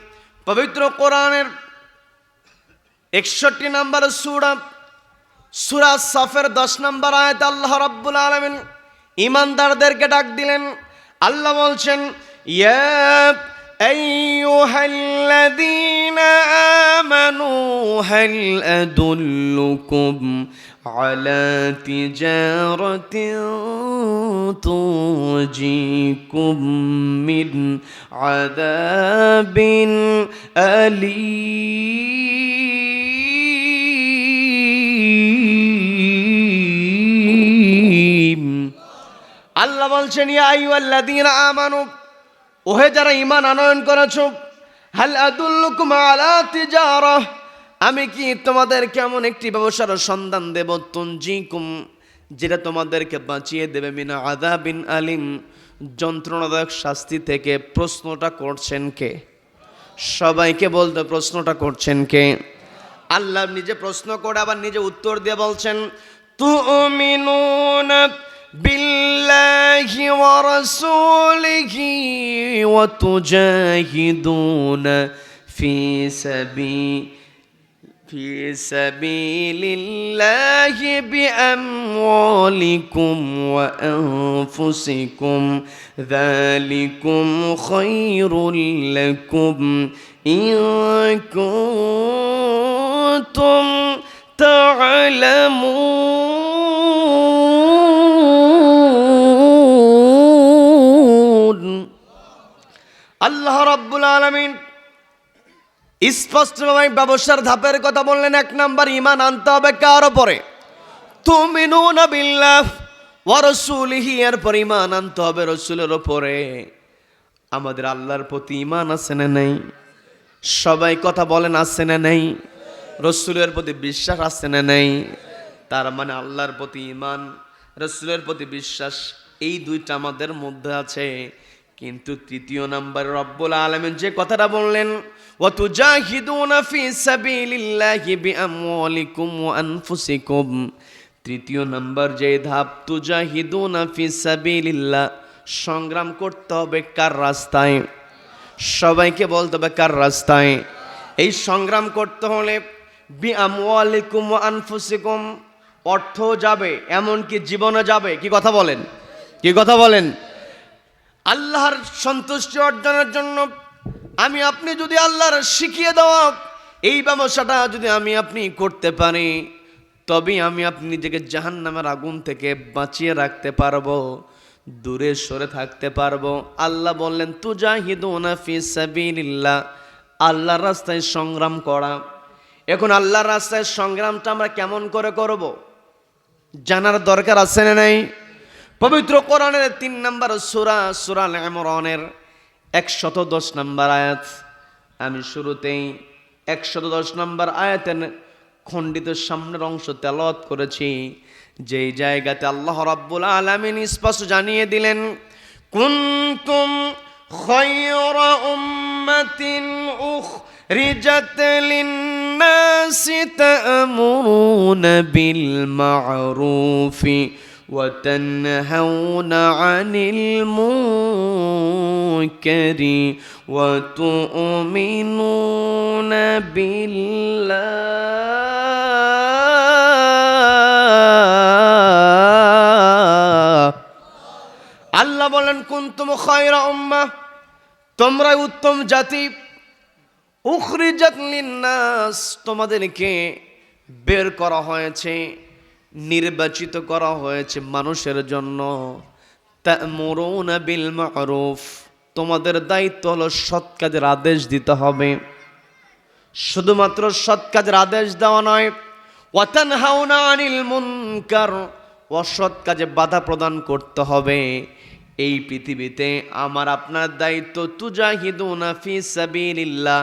পবিত্র কোরআনের 61 নম্বর সূরা সাফের 10 নম্বর আয়াতে আল্লাহ রাব্বুল আলামিন ঈমানদারদেরকে ডাক দিলেন। আল্লাহ বলছেন ইয়া আইয়ুহাল্লাযীনা আমানু হাল আদুল্লুকুম আলা তিজারাতিন তুজিকুম মিন আযাবিন আলীম। আল্লাহ বলছেন ইয়া আইয়ুহাল্লাযীনা আমানু, ওহে যারা ঈমান আনয়ন করেছো, হাল আদুল্লুকুম আলা তিজারাহ, আমি কি তোমাদের কেমন একটি ব্যবসার সন্ধান দেব, তুনজিকুম, যেটা তোমাদেরকে বাঁচিয়ে দেবে, মিন আযাবিন আলিম, যন্ত্রণাদায়ক শাস্তি থেকে। প্রশ্নটা করছেন কে? সবাইকে বলতে, প্রশ্নটা করছেন কে? আল্লাহ নিজে প্রশ্ন করে আবার নিজে উত্তর দিয়ে বলছেন তুমিনুনা বিল্লাহি ওয়া রাসূলিহি ওয়া তুজাহিদুনা ফি সাবিলিল্লাহি বিআমওয়ালিকুম ওয়া আনফুসিকুম যালিকুম খায়রুল লাকুম ইন কুনতুম তা'লামুন। আল্লাহ রাব্বুল আলামিন স্পষ্টভাবে ব্যবসার ধাপের কথা বললেন। এক নাম্বার, ঈমান আনতে হবে কার উপরে? তুমিনুনা বিল্লাহ ওয়া রাসূলিহি, এরপর ঈমান আনতে হবে রাসূলের উপরে। আমাদের আল্লাহর প্রতি ঈমান আছে না নাই? সবাই কথা বলেন, আছে না নাই? রাসূলের প্রতি বিশ্বাস আছে না নাই? তার মানে আল্লাহর প্রতি ঈমান, রাসূলের প্রতি বিশ্বাস, এই দুইটা আমাদের মধ্যে আছে। কিন্তু তৃতীয় নাম্বার রব্বুল আলামিন যে কথাটা বললেন ওয়া তুজাহিদুনা ফি সাবিলিল্লাহি বিআমওয়ালিকুম ওয়া আনফুসিকুম, তৃতীয় নাম্বার যে ধাপ, তুজাহিদুনা ফি সাবিলিল্লাহ, সংগ্রাম করতে হবে কার রাস্তায়? সবাইকে বলতে হবে কার রাস্তায়? এই সংগ্রাম করতে হলে বিআমওয়ালিকুম ওয়া আনফুসিকুম, অর্থ যাবে, এমনকি জীবনও যাবে। কি কথা বলেন? কি কথা বলেন? আল্লাহর সন্তুষ্টি অর্জনের জন্য আমি আপনি যদি আল্লাহর শিখিয়ে দেওয়া এই ব্যবসাটা যদি আমি আপনি করতে পারি, তবে আমি আপনি নিজেকে জাহান্নামের আগুন থেকে বাঁচিয়ে রাখতে পারবো, দূরে সরে থাকতে পারবো। আল্লাহ বললেন তুজাহিদুনা ফি সাবিলিল্লাহ, আল্লাহর রাস্তায় সংগ্রাম করা। এখন আল্লাহর রাস্তায় সংগ্রামটা আমরা কেমন করে করব জানার দরকার আছে না নাই? পবিত্র কোরআনের 3 নম্বর সূরা সূরা আল ইমরানের 110 নম্বর আয়াত, আমি শুরুতেই 110 নম্বর আয়াতের খণ্ডিত সামনের অংশ তেলাওয়াত করেছি, যেই জায়গাতে আল্লাহ রাব্বুল আলামিন স্পষ্ট জানিয়ে দিলেন কুনতুম খায়রা উম্মাতিন উখরিজাত লিন-নাসি তা'মুরুনা বিল মা'রুফি ওয়া তানহাউনা আনিল মুনকারি ওয়া তু'মিনুনা বিল্লাহ। আল্লাহ বলেন কুনতুম খায়রা উম্মাহ, তোমরা উত্তম জাতি, উখরিজাত লিন-নাস, তোমাদেরকে বের করা হয়েছে, নির্বাচিত করা হয়েছে মানুষের জন্য। তা'মুরুনা বিল মা'রুফ, তোমাদের দায়িত্ব হলো সৎ কাজের আদেশ দিতে হবে। শুধুমাত্র সৎ কাজের আদেশ দেওয়া নয়, ওয়া তানহাউনা আনিল মুনকার, অসৎ কাজে বাধা প্রদান করতে হবে। এই পৃথিবীতে আমার আপনার দায়িত্ব তুজাহিদুনা ফি সাবিলিল্লাহ,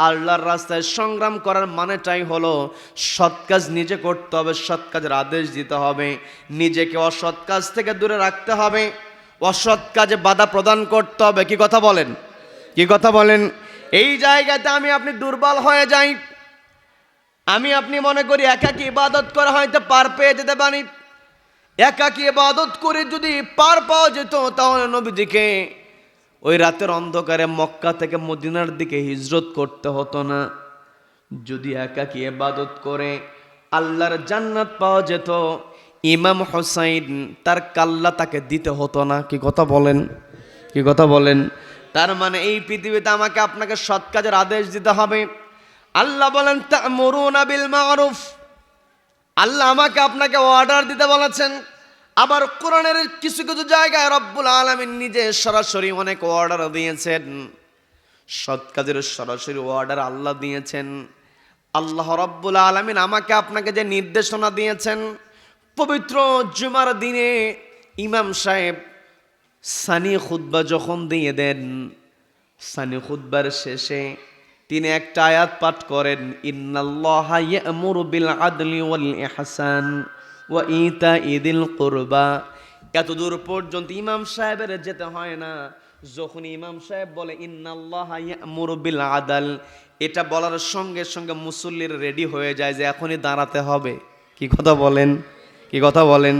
আল্লাহর রাস্তায় সংগ্রাম করার মানেটাই হলো সৎ কাজ নিজে করতে হবে, সৎ কাজের আদেশ দিতে হবে, নিজেকে অসৎ কাজ থেকে দূরে রাখতে হবে, অসৎ কাজে বাধা প্রদান করতে হবে। কি কথা বলেন? কি কথা বলেন? এই জায়গাতে আমি আপনি দুর্বল হয়ে যাই, আমি আপনি মনে করি একাকী ইবাদত করা হয়তো পার পেয়ে যেতে পারি। একাকী ইবাদত করে যদি পার পাওয়া যেত, তাহলে নবীজিকে ওই রাতের অন্ধকারে মক্কা থেকে মদিনার দিকে হিজরত করতে হতো না। যদি একাকী ইবাদত করে আল্লাহর জান্নাত পাওয়া যেত, ইমাম হুসাইন তার কাল্লা তাকে দিতে হতো না। কি কথা বলেন? কি কথা বলেন? তার মানে এই পৃথিবীতে আমাকে আপনাকে সৎ কাজের আদেশ দিতে হবে। আল্লাহ বলেন তা'মুরুনা বিল মা'রুফ, আল্লাহ আমাকে আপনাকে অর্ডার দিতে বলেছেন। আবার কোরআনের কিছু কিছু জায়গায় রব্বুল আলামিন নিজে সরাসরি অনেক অর্ডার দিয়েছেন, সৎ কাজের সরাসরি অর্ডার আল্লাহ দিয়েছেন। আল্লাহ রব্বুল আলামিন আমাকে আপনাকে যে নির্দেশনা দিয়েছেন, পবিত্র জুমার দিনে ইমাম সাহেব সানি খুতবা যখন দিয়ে দেন, সানি খুতবার শেষে তিনি একটা আয়াত পাঠ করেন, ইন্নাল্লাহা ইয়া'মুরু বিল আদলি ওয়াল ইহসান ওয়া ইতাইযিল কুরবা। এতদূর পর্যন্ত ইমাম সাহেবের যেতে হয় না। যখন ইমাম সাহেব বলে ইন্নাল্লাহা ইয়া'মুরু বিল আদল, এটা বলার সঙ্গে সঙ্গে মুসল্লির রেডি হয়ে যায় যে এখনই দাঁড়াতে হবে। কি কথা বলেন? কি কথা বলেন?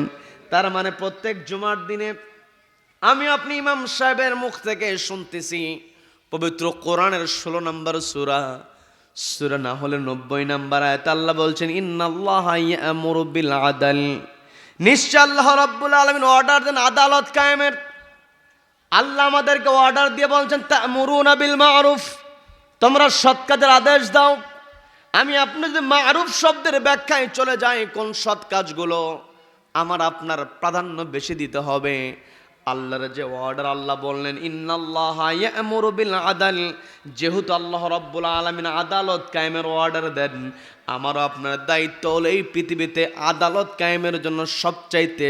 তার মানে প্রত্যেক জুমার দিনে আমি আপনি ইমাম সাহেবের মুখ থেকে শুনতেছি পবিত্র কোরআনের 16 নম্বর সূরা, সূরা না হলে 90 নম্বর আয়াত আল্লাহ বলছেন ইন্নাল্লাহা ইয়া'মুরু বিল আদল, নিশ্চয় আল্লাহ রাব্বুল আলামিন অর্ডার দেন আদালত কায়েমের। আল্লাহ আমাদেরকে অর্ডার দিয়ে বলছেন তা'মুরুনা বিল মা'রুফ, তোমরা সৎ কাজের আদেশ দাও। আমি আপনি যদি মা'রুফ শব্দের ব্যাখ্যায় চলে যাই, কোন সৎ কাজগুলো আমার আপনার প্রাধান্য বেশি দিতে হবে। আল্লাহর যে অর্ডার, আল্লাহ বললেন ইন্নাল্লাহা ইয়া'মুরু বিল আদল, যেহেতু আল্লাহ রাব্বুল আলামিন আদালত কায়েমের অর্ডার দেন, আমারও আপনার দায়িত্ব হলো এই পৃথিবীতে আদালত কায়েমের জন্য সবচাইতে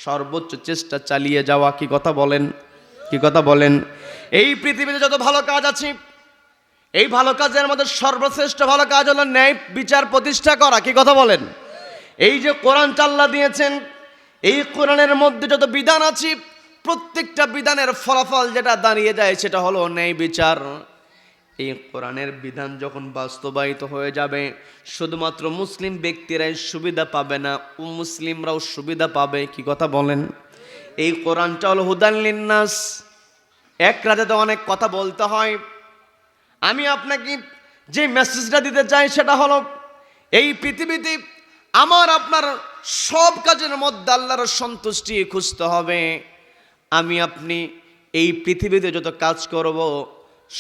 সর্বোচ্চ চেষ্টা চালিয়ে যাওয়া। কি কথা বলেন? কি কথা বলেন? এই পৃথিবীতে যত ভালো কাজ আছে, এই ভালো কাজের মধ্যে সর্বশ্রেষ্ঠ ভালো কাজ হলো ন্যায় বিচার প্রতিষ্ঠা করা। কি কথা বলেন? এই যে কোরআনটা আল্লাহ দিয়েছেন, এই কোরআনের মধ্যে যত বিধান আছে, প্রত্যেকটা বিধানের ফলাফল যেটা দাঁড়িয়ে যায় সেটা হলো ন্যায় বিচার। এই কোরআনের বিধান যখন বাস্তবায়িত হয়ে যাবে, শুধুমাত্র মুসলিম ব্যক্তিরাই সুবিধা পাবে না, মুসলিমরাও সুবিধা পাবে। কি কথা বলেন? এই কোরআনটা হলো হুদান লিন্নাস। এক রাতে অনেক কথা বলতে হয়। আমি আপনাকে যে মেসেজটা দিতে চাই সেটা হলো, এই পৃথিবীতে আমার আপনার সব কাজের মধ্যে আল্লাহর সন্তুষ্টি খুঁজতে হবে। আমি আপনি এই পৃথিবীতে যত কাজ করব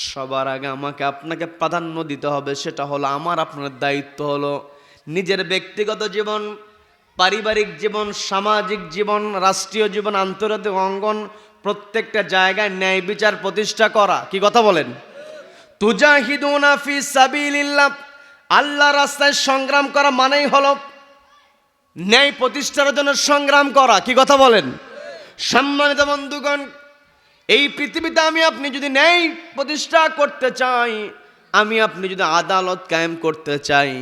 সবার আগে আমাকে আপনাকে প্রাধান্য দিতে হবে। সেটা হলো আমার আপনার দায়িত্ব হলো নিজের ব্যক্তিগত জীবন, পারিবারিক জীবন, সামাজিক জীবন, রাষ্ট্রীয় জীবন, আন্তর্জাতিক অঙ্গন, প্রত্যেকটা জায়গায় ন্যায় বিচার প্রতিষ্ঠা করা। কি কথা বলেন? তুজাহিদুনা ফি সাবিলিল্লাহ, আল্লাহর রাস্তায় সংগ্রাম করা মানেই হলো ন্যায় প্রতিষ্ঠার জন্য সংগ্রাম করা। কি কথা বলেন? সম্মানিত বন্ধুগণ, এই পৃথিবীতে আমি আপনি যদি ন্যায় প্রতিষ্ঠা করতে চাই, আমি আপনি যদি আদালত কায়েম করতে চাই,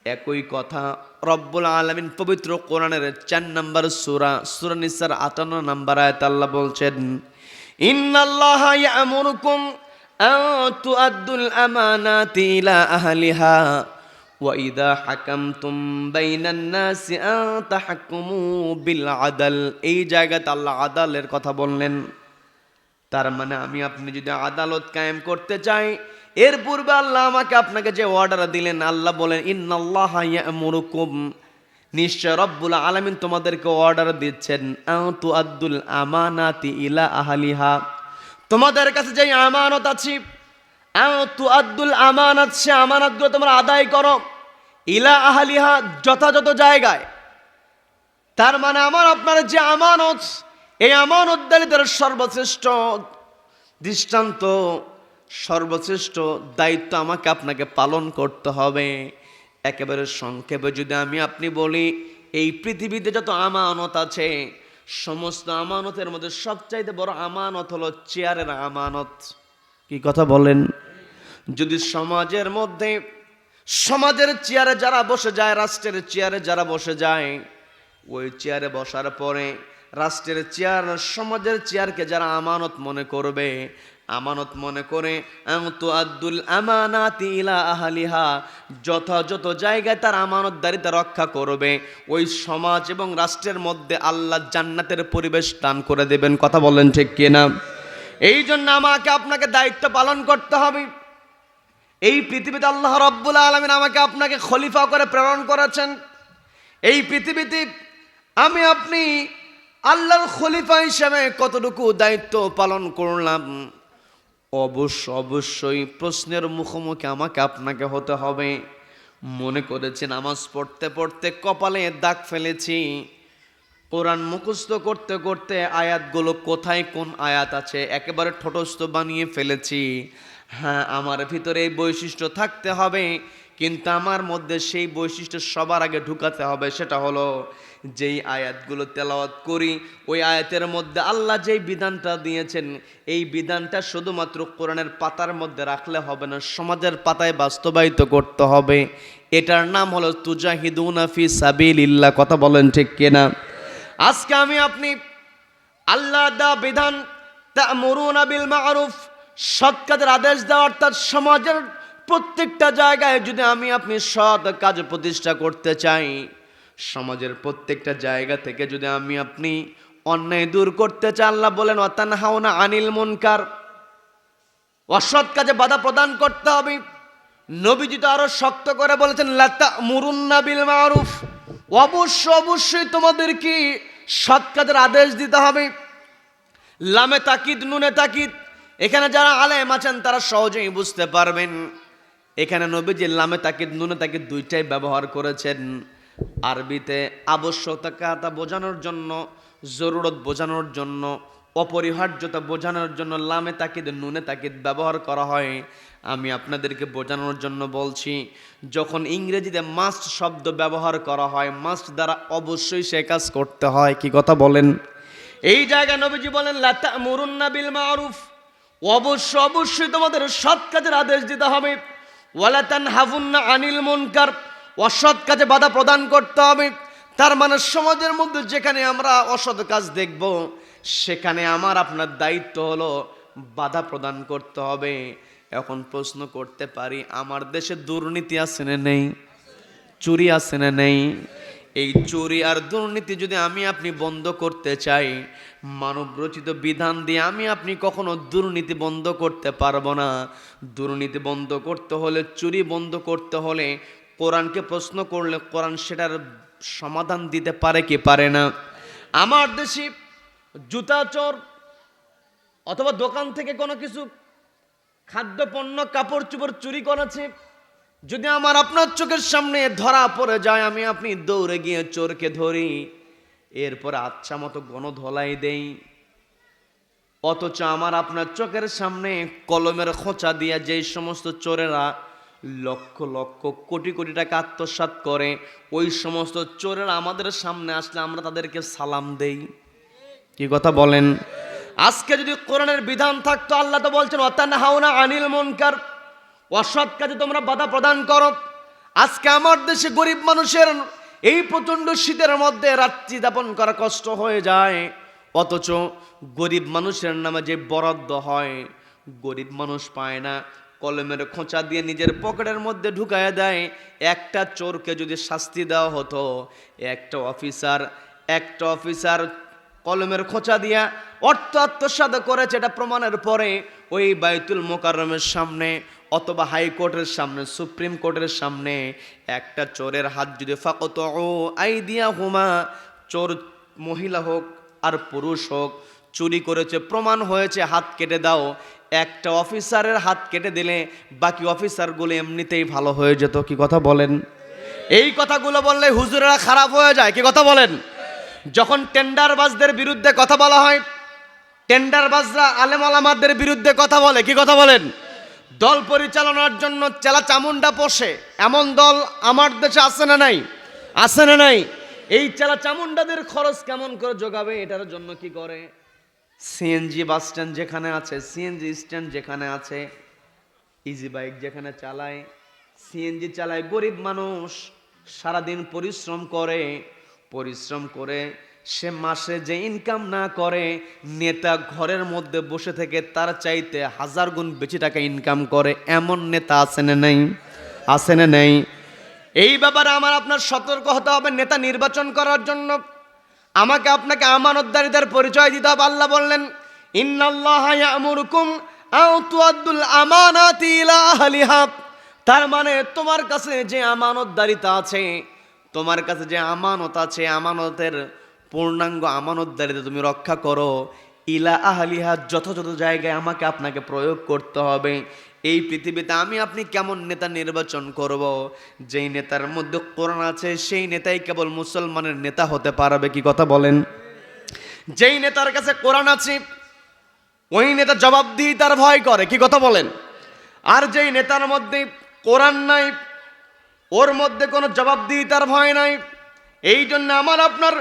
একই কথা রব্বুল আলামিন পবিত্র কোরআনের 4 নম্বর সূরা সূরা নিসার 58 নম্বর আয়াতে আল্লাহ বলছেন, ইন্নাল্লাহা ইয়া'মুরুকুম আন তুআদ্দুল আমানাতি ইলা আহলিহা ওয়া ইযা হাকামতুম বাইনান নাসি আন তাহকুমু বিল আদল। এই জায়গাতে আল্লাহ আদালের কথা বললেন। তার মানে আমি আপনি যদি আদালত কায়েম করতে চাই, এর পূর্বে আল্লাহ আমাকে আপনাকে যে অর্ডার দিলেন, আল্লাহ বলেন ইন্নাল্লাহা ইয়া'মুরুকুম, নিশ্চয় রব্বুল আলামিন তোমাদেরকে অর্ডার দিচ্ছেন আন তুআদ্দুল আমানাতি ইলা আহলিহা, তোমাদের কাছে যে আমানত আছে, আন তুআদ্দুল আমানাত, সে আমানতগুলো তোমরা আদায় করো, ইলা আহলিহা, যথাযথ জায়গায়। তার মানে আমার আপনার যে আমানত, এই আমানতদারিদের সর্বশ্রেষ্ঠ দৃষ্টান্ত, সর্বশ্রেষ্ঠ দায়িত্ব আমাকে আপনাকে পালন করতে হবে। একেবারে সংক্ষেপে যদি আমি আপনি বলি, এই পৃথিবীতে যত আমানত আছে, সমস্ত আমানতের মধ্যে সবচাইতে বড় আমানত হলো চেয়ারের আমানত। কি কথা বলেন? যদি সমাজের মধ্যে, সমাজের চেয়ারে যারা বসে যায়, রাষ্ট্রের চেয়ারে যারা বসে যায়, ওই চেয়ারে বসার পরে রাষ্ট্রের চেয়ার, সমাজের চেয়ারকে যারা আমানত মনে করবে, আমানত মনে করে তুআদ্দুল আমানাতি ইলা আহলিহা, যথাযথ জায়গায় তার আমানতদারিতা রক্ষা করবে, ওই সমাজ এবং রাষ্ট্রের মধ্যে আল্লাহ জান্নাতের পরিবেশ দান করে দেবেন। কথা বলেন ঠিক কিনা? এই জন্য আমাকে আপনাকে দায়িত্ব পালন করতে হবে। এই পৃথিবীতে আল্লাহ রাব্বুল আলামিন আমাকে আপনাকে খলিফা করে প্রেরণ করেছেন। এই পৃথিবীতে আমি আপনি আল্লাহর খলিফা হিসেবে কতটুকু দায়িত্ব পালন করলাম, অবশ্যই প্রশ্নের মুখোমুখি আমাকে আপনাকে হতে হবে। মনে করেছি নামাজ পড়তে পড়তে কপালে দাগ ফেলেছি, কোরআন মুখস্থ করতে করতে আয়াতগুলো কোথায় কোন আয়াত আছে একেবারে ঠোঁটস্থ বানিয়ে ফেলেছি। হ্যাঁ, আমার ভিতরে এই বৈশিষ্ট্য থাকতে হবে, কিন্তু আমার মধ্যে সেই বৈশিষ্ট্য সবার আগে ঢুকাতে হবে। সেটা হলো, যেই আয়াতগুলো তেলাওয়াত করি, ওই আয়াতের মধ্যে আল্লাহ যেই বিধানটা দিয়েছেন, এই বিধানটা শুধুমাত্র কোরআনের পাতার মধ্যে রাখলে হবে না, সমাজের পাতায় বাস্তবায়িত করতে হবে। এটার নাম হলো তুজাহিদুনা ফি সাবিলিল্লাহ। কথা বলেন ঠিক কিনা? আজকে আমি আপনি আল্লাহ দা বিধান, তা'মুরুনা বিল মা'রুফ, সৎ কাজের আদেশ দেওয়া, অর্থাৎ সমাজের প্রত্যেকটা জায়গায় যদি আমি আপনি সৎ কাজ প্রতিষ্ঠা করতে চাই, সমাজের প্রত্যেকটা জায়গা থেকে যদি আমি আপনি অন্যায় দূর করতে চাই, আল্লাহ বলেন ওয়াতানহাউনা আনিল মুনকার, অসৎ কাজে বাধা প্রদান করতে হবে। নবীজি তো আরো শক্ত করে বলেছেন লা তা'মুরুন্না বিল মা'রুফ, অবশ্যই তোমাদের কি সৎ কাজের আদেশ দিতে হবে। লামে তাকিদ নুনে তাকিদ, এখানে যারা আলেম আছেন তারা সহজেই বুঝতে পারবেন। এখানে নবীজি লামে তাকিদ নুনে তাকিদ দুইটাই ব্যবহার করেছেন। আরবিতে আবশ্যকতা বোঝানোর জন্য, জরুরত বোঝানোর জন্য, অপরিহার্যতা বোঝানোর জন্য লামে তাকিদ নুনে তাকিদ ব্যবহার করা হয়। আমি আপনাদেরকে বোঝানোর জন্য বলছি, যখন ইংরেজিতে মাস্ট শব্দ ব্যবহার করা হয়, মাস্ট দ্বারা অবশ্যই সে কাজ করতে হয়। কি কথা বলেন? এই জায়গায় নবীজি বলেন লা তা'মুরুন্না বিল মা'রুফ, অবশ্যই তোমাদের সৎ কাজের আদেশ দিতে হবে। ওয়ালা তানহাউন্না আনিল মুনকার, অসৎ কাজে বাধা প্রদান করতে হবে। তার মানে সমাজের মধ্যে যেখানে আমরা অসৎ কাজ দেখব, সেখানে আমার আপনার দায়িত্ব হলো বাধা প্রদান করতে হবে। এখন প্রশ্ন করতে পারি, আমার দেশে দুর্নীতি আছে না নেই? চুরি আছে না নেই? এই চুরি আর দুর্নীতি যদি আমি আপনি বন্ধ করতে চাই, মানব রচিত বিধান দিয়ে আমি আপনি কখনো দুর্নীতি বন্ধ করতে পারবো না। দুর্নীতি বন্ধ করতে হলে, চুরি বন্ধ করতে হলে, কোরআনকে প্রশ্ন করলে কোরআন সেটার সমাধান দিতে পারে কি পারে না? আমার দেশে জুতা চোর, অথবা দোকান থেকে কোনো কিছু খাদ্যপণ্য কাপড় চোপড় চুরি করেছে, যদি আমার আপনার চোখের সামনে ধরা পড়ে যায়, আমি আপনি দৌড়ে গিয়ে চোরকে ধরি, এরপরে আচ্ছা মতো গণধোলাই দেই, অথচ আমার আপনার চোখের সামনে কলমের খোঁচা দিয়ে যেই সমস্ত চোরেরা লক্ষ লক্ষ কোটি কোটি টাকা আত্মসাৎ করে, ওই সমস্ত চোরেরা আমাদের সামনে আসলে আমরা তাদেরকে সালাম দেই। কি কথা বলেন? আজকে যদি কোরআনের বিধান থাকতো, আল্লাহ তো বলছেন ওয়াতানহাউনা আনিল মুনকার, অসৎ কাজে তোমরা বাধা প্রদান করো। আজকে আমার দেশে গরিব মানুষের এই প্রচণ্ড শীতের মধ্যে রাত্রি যাপন করা কষ্ট হয়ে যায়, অথচ গরিব মানুষের নামে যে বরাদ্দ হয় গরিব মানুষ পায় না, কলমের খোঁচা দিয়ে নিজের পকেটের মধ্যে ঢুকায় দেয়। একটা চোরকে যদি শাস্তি দেওয়া হতো, একটা অফিসার কলমের খোঁচা দিয়া অর্থ আত্মসাৎ করেছে, এটা প্রমাণের পরে ওই বাইতুল মোকাররমের সামনে অথবা হাইকোর্টের সামনে, সুপ্রিম কোর্টের সামনে একটা চোরের হাত যদি ফাকতউ আইদিয়াহুমা, চোর মহিলা হোক আর পুরুষ হোক, চুরি করেছে প্রমাণ হয়েছে, হাত কেটে দাও, একটা অফিসারের হাত কেটে দিলে বাকি অফিসারগুলো এমনিতেই ভালো হয়ে যেত। কি কথা বলেন? এই কথাগুলো বললে হুজুরেরা খারাপ হয়ে যায়। কি কথা বলেন? যখন টেন্ডারবাজদের বিরুদ্ধে কথা বলা হয়, টেন্ডারবাজরা আলেম ওলামাদের বিরুদ্ধে কথা বলে। কি কথা বলেন? দল পরিচালনার জন্য চেলা চামুন্ডা পোষে, এমন দল আমার দেশে আছে না নাই? আছে না নাই? এই চেলা চামুন্ডাদের খরচ কেমন করে যোগাবে, এটার জন্য কি করে? সিএনজি বাস স্ট্যান্ড যেখানে আছে, সিএনজি স্ট্যান্ড যেখানে আছে, ইজি বাইক যেখানে চালায়, সিএনজি চালায়, গরিব মানুষ সারাদিন পরিশ্রম করে সে মাসে যে ইনকাম না করে, নেতা ঘরের মধ্যে বসে থেকে তার চাইতে 1000 গুণ বেশি টাকা ইনকাম করে, এমন নেতা আছে না নাই? আছে না নাই? এই ব্যাপারে আমার আপনার সতর্ক হতে হবে। নেতা নির্বাচন করার জন্য আমাকে আপনাকে আমানতদারিতার পরিচয় দিতে হবে। আল্লাহ বললেন ইন্নাল্লাহা ইয়ামুরুকুম আও তুআদ্দুল আমানাতি ইলা আহলিহা, তার মানে তোমার কাছে যে আমানতদারিতা আছে, তোমার কাছে যে আমানত আছে, আমানতের পূর্ণাঙ্গ আমানতদারিতা তুমি রক্ষা করো। ইলা আহলিহা, যথাযথ জায়গায় আমাকে আপনাকে প্রয়োগ করতে হবে। এই পৃথিবীতে আমি আপনি কেমন নেতা নির্বাচন করব? যেই নেতার মধ্যে কোরআন আছে সেই নেতাই কেবল মুসলমানের নেতা হতে পারবে। কি কথা বলেন? যেই নেতার কাছে কোরআন আছে ওই নেতা জবাবদিহিতার ভয় করে। কি কথা বলেন? আর যেই নেতার মধ্যে কোরআন নাই, ওর মধ্যে কোনো জবাবদিহিতার ভয় নাই। এই জন্য আমার আপনার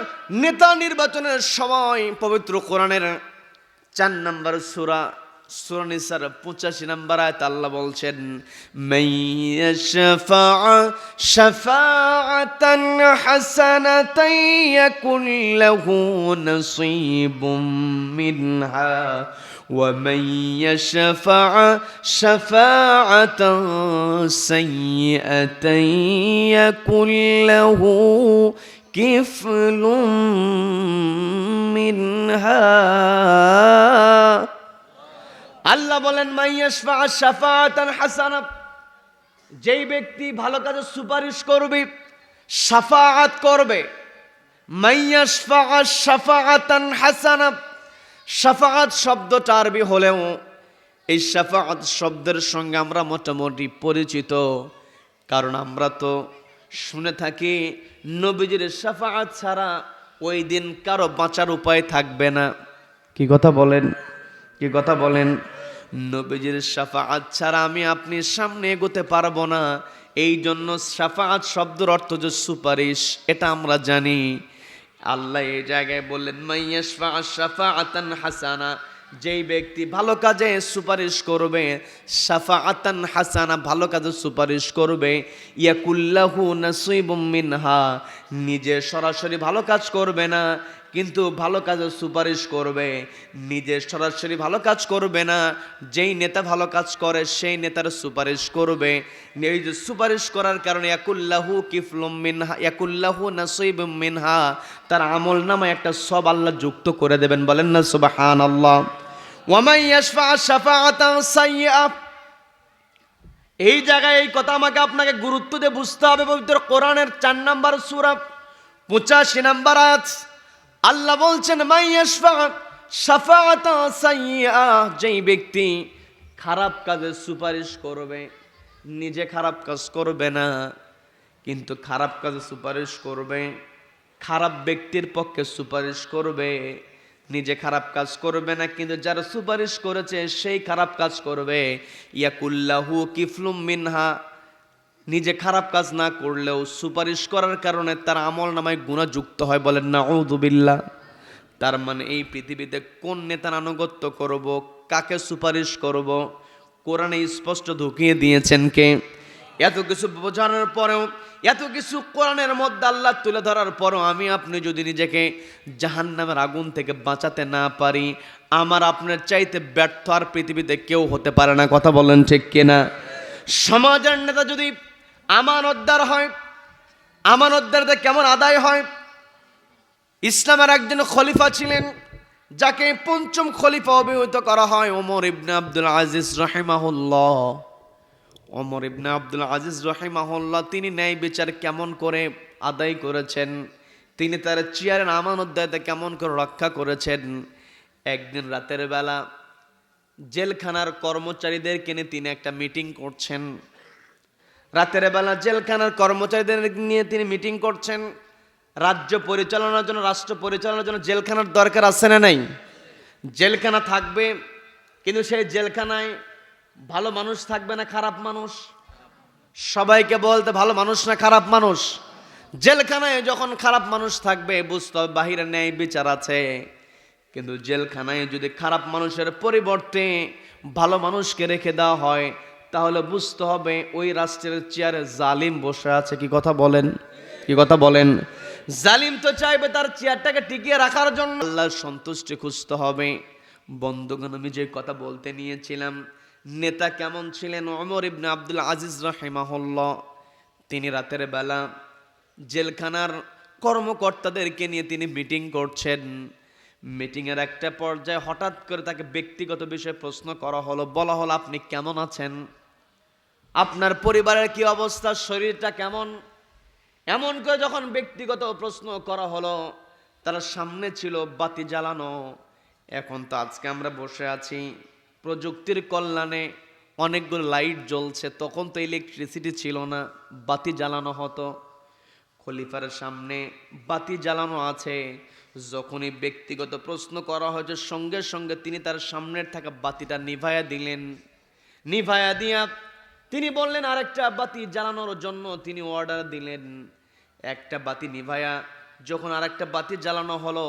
নেতা নির্বাচনের সময় পবিত্র কোরআনের 4 নম্বর সূরা নিসার 85 নম্বর আয়াত আল্লাহ বলছেন মাইয়াশফা শাফাআতান হাসানাতান ইয়াকুল লাহু নাসীবুম মিনহা ওয়া মাইয়াশফা শাফাআতান সাইয়্যাতান ইয়াকুল লাহু কিফলুম মিনহা। আল্লাহ বলেন মাইয়াশফা শাফাআতান হাসানা, যেই ব্যক্তি ভালো কাজে সুপারিশ করবে, শাফাআত করবে, মাইয়াশফা শাফাআতান হাসানা, শাফাআত শব্দটা আরবি হলেও এই শাফাআত শব্দের সঙ্গে আমরা মোটামুটি পরিচিত, কারণ আমরা তো শুনে থাকি নবীজির শাফাআত ছাড়া ওই দিন কারো বাঁচার উপায় থাকবে না। কি কথা বলেন? কি কথা বলেন? নবীজির শাফাআত ছাড়া আমি আপনি সামনে এগোতে পারবো না। এই জন্য শাফাআত শব্দের অর্থ যে সুপারিশ, এটা আমরা জানি। আল্লাহ এই জায়গায় বললেন মাইয়াশফা শাফাআতান হাসানা, যেই ব্যক্তি ভালো কাজে সুপারিশ করবে, শাফাআতান হাসানা ভালো কাজে সুপারিশ করবে, ইয়াকুল্লাহু নাসীবুম মিনহা, নিজে সরাসরি ভালো কাজ করবে না কিন্তু ভালো কাজে সুপারিশ করবে। নিজে সরাসরি ভালো কাজ করবে না, যেই নেতা ভালো কাজ করে সেই নেতার সুপারিশ করবে। এই যে সুপারিশ করার কারণে ইয়াকুল্লাহু কিফলুম মিনহা, ইয়াকুল্লাহু নাসীবুম মিনহা, তার আমল নামায় একটা সব আল্লাহ যুক্ত করে দেবেন। বলেন না সুবহানাল্লাহ। ওয়া মান ইয়াশফা শাফাআতান সাইয়্যা, এই জায়গায় এই কথা আমাকে আপনাকে গুরুত্ব দিয়ে বুঝতে হবে। পবিত্র কোরআনের 4 নম্বর সূরা 85 নম্বর আয়াত আল্লাহ বলছেন মাইয়াশফা শাফাআতা সাইয়্যা, যেই ব্যক্তি খারাপ কাজে সুপারিশ করবে, নিজে খারাপ কাজ করবে না কিন্তু খারাপ কাজে সুপারিশ করবে, খারাপ ব্যক্তির পক্ষে সুপারিশ করবে, নিজে খারাপ কাজ করবে না কিন্তু যারা সুপারিশ করেছে সেই খারাপ কাজ করবে, ইয়াকুল্লাহু কিফলুম মিনহা, নিজে খারাপ কাজ না করলেও সুপারিশ করার কারণে তার আমল নামায় গুনাহ যুক্ত হয়। বলেন নাউযু বিল্লাহ। তার মানে এই পৃথিবীতে কোন নেতার আনুগত্য করব, কাকে সুপারিশ করব, কোরআনে স্পষ্ট ঢুকিয়ে দিয়েছেন কে। এত কিছু বোঝানোর পরেও, এত কিছু কোরআনের মধ্যে আল্লাহ তুলে ধরার পরেও আমি আপনি যদি নিজেকে জাহান্নামের আগুন থেকে বাঁচাতে না পারি, আমার আপনার চাইতে ব্যর্থ আর পৃথিবীতে কেউ হতে পারে না। কথা বলেন ঠিক কিনা? সমাজের নেতা যদি আমানতদার হয়, আমানতদারদের কেমন আদায় হয়? ইসলামের একজন খলিফা ছিলেন যাকে পঞ্চম খলিফা অভিহিত করা হয়, ওমর ইবনে আব্দুল আজিজ রাহিমাহুল্লাহ। ওমর ইবনে আব্দুল আজিজ রাহিমাহুল্লাহ তিনি ন্যায় বিচার কেমন করে আদায় করেছেন, তিনি তার চেয়ারের আমানতদারিতা কেমন করে রক্ষা করেছেন। একদিন রাতের বেলা জেলখানার কর্মচারীদেরকে নিয়ে তিনি একটা মিটিং করছেন। রাতের বেলা জেলখানার কর্মচারীদের নিয়ে তিনি মিটিং করছেন। রাজ্য পরিচালনার জন্য, রাষ্ট্র পরিচালনার জন্য জেলখানার দরকার আছে না নাই? জেলখানা থাকবে কিন্তু সেই জেলখানায় ভালো মানুষ থাকবে না খারাপ মানুষ? সবাইকে বলতে ভালো মানুষ না খারাপ মানুষ? জেলখানায় যখন খারাপ মানুষ থাকবে বুঝতে হবে বাহিরে ন্যায় বিচার আছে, কিন্তু জেলখানায় যদি খারাপ মানুষের পরিবর্তে ভালো মানুষকে রেখে দেওয়া হয় তাহলে বুঝতে হবে ওই রাষ্ট্রের চেয়ারে জালিম বসে আছে। কি কথা বলেন? কি কথা বলেন? জালিম তো চাইবে তার চেয়ারটাকে টিকিয়ে রাখার জন্য আল্লাহর সন্তুষ্টি খুঁজতে হবে। বন্ধুগণ, আমি যে কথা বলতে নিয়েছিলাম, নেতা কেমন ছিলেন? ওমর ইবনে আব্দুল আজিজ রাহিমাহুল্লাহ তিনি রাতের বেলা জেলখানার কর্মকর্তাদেরকে নিয়ে তিনি মিটিং করছেন। মিটিংয়ের একটা পর্যায়ে হঠাৎ করে তাকে ব্যক্তিগত বিষয়ে প্রশ্ন করা হলো, বলা হলো আপনি কেমন আছেন, আপনার পরিবারের কি অবস্থা, শরীরটা কেমন। এমন করে যখন ব্যক্তিগত প্রশ্ন করা হলো, তার সামনে ছিল বাতি জ্বালানো। এখন তো আজকে আমরা বসে আছি প্রযুক্তির কল্যাণে, অনেকগুলো লাইট জ্বলছে, তখন তো ইলেকট্রিসিটি ছিল না, বাতি জ্বালানো হতো। খলিফার সামনে বাতি জ্বালানো আছে, যখনই ব্যক্তিগত প্রশ্ন করা হয়েছে সঙ্গে সঙ্গে তিনি তার সামনের থাকা বাতিটা নিভায়া দিলেন। নিভায়া দিয়া তিনি বললেন আরেকটা বাতি জ্বালানোর জন্য তিনি অর্ডার দিলেন। একটা বাতি নিভায়া যখন আরেকটা বাতি জ্বালানো হলো,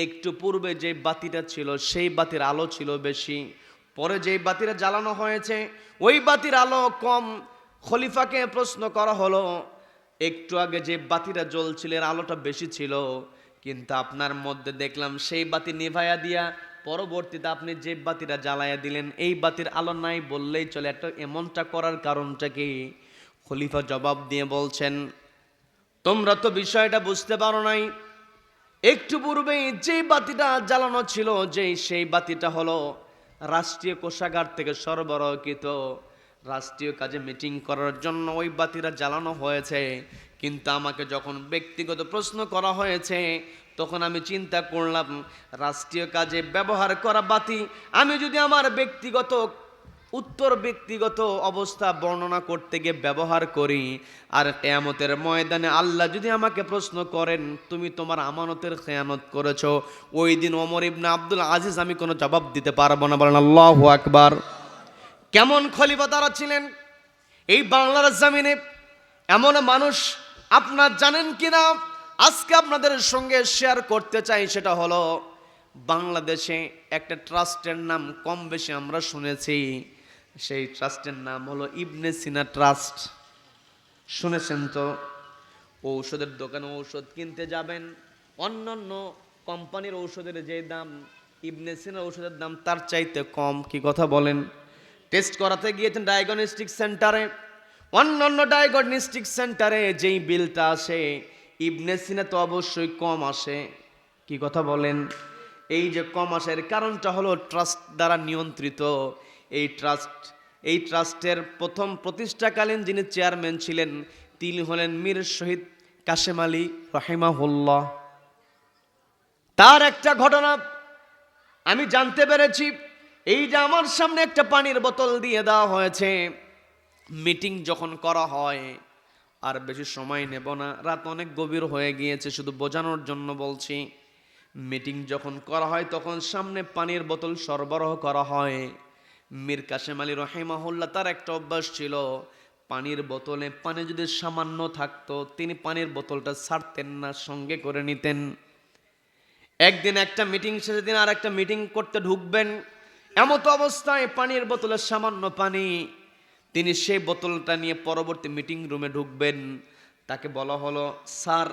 একটু পূর্বে যে বাতিটা ছিল সেই বাতির আলো ছিল বেশি, পরে যেই বাতিটা জ্বালানো হয়েছে ওই বাতির আলো কম। খলিফাকে প্রশ্ন করা হলো, একটু আগে যে বাতিটা জ্বলছিল এর আলোটা বেশি ছিল, কিন্তু আপনার মধ্যে দেখলাম সেই বাতি নিভায়া দিয়া পরবর্তীতে আপনি যে বাতিটা জ্বালায়া দিলেন এই বাতির আলো নাই বললেই চলে, একটা এমনটা করার কারণটা কি? খলিফা জবাব দিয়ে বলছেন, তোমরা তো বিষয়টা বুঝতে পারো নাই। একটু পূর্বেই যেই বাতিটা জ্বালানো ছিল, সেই বাতিটা হলো রাষ্ট্রীয় কোষাগার থেকে সরবরাহকৃত, রাষ্ট্রীয় কাজে মিটিং করার জন্য ওই বাতিটা জ্বালানো হয়েছে। কিন্তু আমাকে যখন ব্যক্তিগত প্রশ্ন করা হয়েছে তখন আমি চিন্তা করলাম রাষ্ট্রীয় কাজে ব্যবহার করা বাতি আমি যদি আমার ব্যক্তিগত ব্যক্তিগত অবস্থা বর্ণনা করতে গিয়ে ব্যবহার করি, আর কিয়ামতের ময়দানে আল্লাহ যদি আমাকে প্রশ্ন করেন তুমি তোমার আমানতের খেয়ানত করেছো, ওই দিন ওমর ইবনে আব্দুল আজিজ আমি কোনো জবাব দিতে পারবো না। বলেন আল্লাহু আকবার। কেমন খলিফা তারা ছিলেন এই বাংলার জমিনে? এমন মানুষ আপনার জানেন কিনা আজকে আপনাদের সঙ্গে শেয়ার করতে চাই। সেটা হলো বাংলাদেশে একটা ট্রাস্টের নাম কম বেশি আমরা শুনেছি, সেই ট্রাস্টের নাম হলো ইবনে সিনা ট্রাস্ট। শুনেছেন তো? ঔষধের দোকানে ঔষধ কিনতে যাবেন, অন্যান্য কোম্পানির ঔষধের যে দাম ইবনে সিনার ঔষধের দাম তার চাইতে কম। কি কথা বলেন? টেস্ট করাতে গিয়েছেন ডায়াগনস্টিক সেন্টারে, অন্যান্য ডায়াগনস্টিক সেন্টারে যেই বিলটা আসে ইবনে সিনা তো অবশ্যই কম আসে। কি কথা বলেন? এই যে কম আসার কারণটা হলো ট্রাস্ট দ্বারা নিয়ন্ত্রিত। এই ট্রাস্টের প্রথম প্রতিষ্ঠাকালীন যিনি চেয়ারম্যান ছিলেন তিনি হলেন মীর শহীদ কাশেম আলী রাহিমাহুল্লাহ। তার একটা ঘটনা আমি জানতে পেরেছি এই যে আমার সামনে একটা পানির বোতল দিয়ে দেওয়া হয়েছে, মিটিং যখন করা হয়, আর বেশি সময় নেব না, রাত অনেক গভীর হয়ে গিয়েছে, শুধু বোঝানোর জন্য বলছি। মিটিং যখন করা হয় তখন সামনে পানির বোতল সরবরাহ করা হয়। মীর কাসেম আলী রহিমাহুল্লাহ তার একটা অভ্যাস ছিল, পানির বোতলে পানি যদি সামান্য থাকতো তিনি পানির বোতলটা ছাড়তেন না, সঙ্গে করে নিতেন। একদিন একটা মিটিং শেষে দিন আর একটা মিটিং করতে ঢুকবেন, এমত অবস্থায় পানির বোতলে সামান্য পানি, তিনি সেই বোতলটা নিয়ে পরবর্তী মিটিং রুমে ঢুকবেন। তাকে বলা হলো, স্যার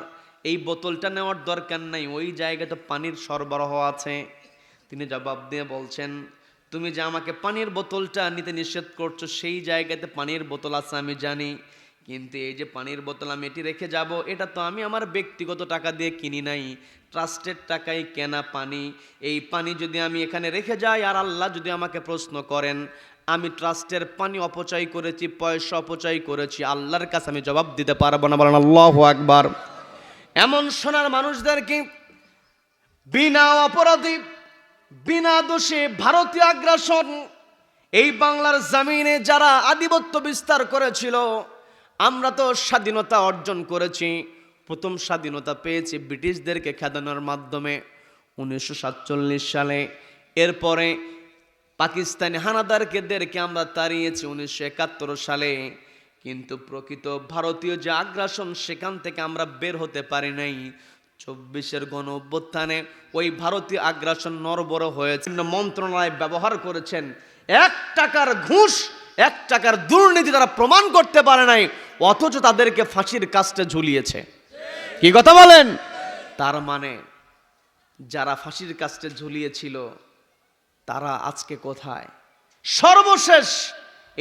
এই বোতলটা নেওয়ার দরকার নাই, ওই জায়গাতে পানির সরবরাহ আছে। তিনি জবাব দিয়ে বলছেন, তুমি যে আমাকে পানির বোতলটা নিতে নিষেধ করছো, সেই জায়গাতে পানির বোতল আছে আমি জানি, কিন্তু এই যে পানির বোতল আমি এটি রেখে যাব, এটা তো আমি আমার ব্যক্তিগত টাকা দিয়ে কিনি নাই, ট্রাস্টের টাকায় কেনা পানি। এই পানি যদি আমি এখানে রেখে যাই আর আল্লাহ যদি আমাকে প্রশ্ন করেন আমি ট্রাস্টের পানি অপচয় করেছি, পয়সা অপচয় করেছি, আল্লাহর কাছে আমি জবাব দিতে পারবো না। বলেন আল্লাহু আকবার। এমন সোনার মানুষদেরকে বিনা অপরাধী বিনা দোষে ভারতীয় আগ্রাসন এই বাংলার জমিনে যারা আধিপত্য বিস্তার করেছিল, আমরা তো স্বাধীনতা অর্জন করেছি, প্রথম স্বাধীনতা পেয়েছি ব্রিটিশদেরকে খেদানোর মাধ্যমে 1947 সালে। এরপরে পাকিস্তানি হানাদারদেরকে আমরা তাড়িয়েছি 1971 সালে। কিন্তু প্রকৃত ভারতীয় যে আগ্রাসন, সেখান থেকে আমরা বের হতে পারি নাই। 24-এর গণ অভ্যুত্থানে ওই ভারতীয় আগ্রাসন নড়বড় হয়েছে, মন্ত্রণালয় ব্যবহার করেছেন 1 টাকার ঘুষ, 1 টাকার দুর্নীতি তারা প্রমাণ করতে পারে নাই, অথচ তাদেরকে ফাঁসির কাস্টে ঝুলিয়েছে। কি কথা বলেন? তার মানে যারা ফাঁসির কাস্টে ঝুলিয়েছিল তারা আজকে কোথায়? সর্বশেষ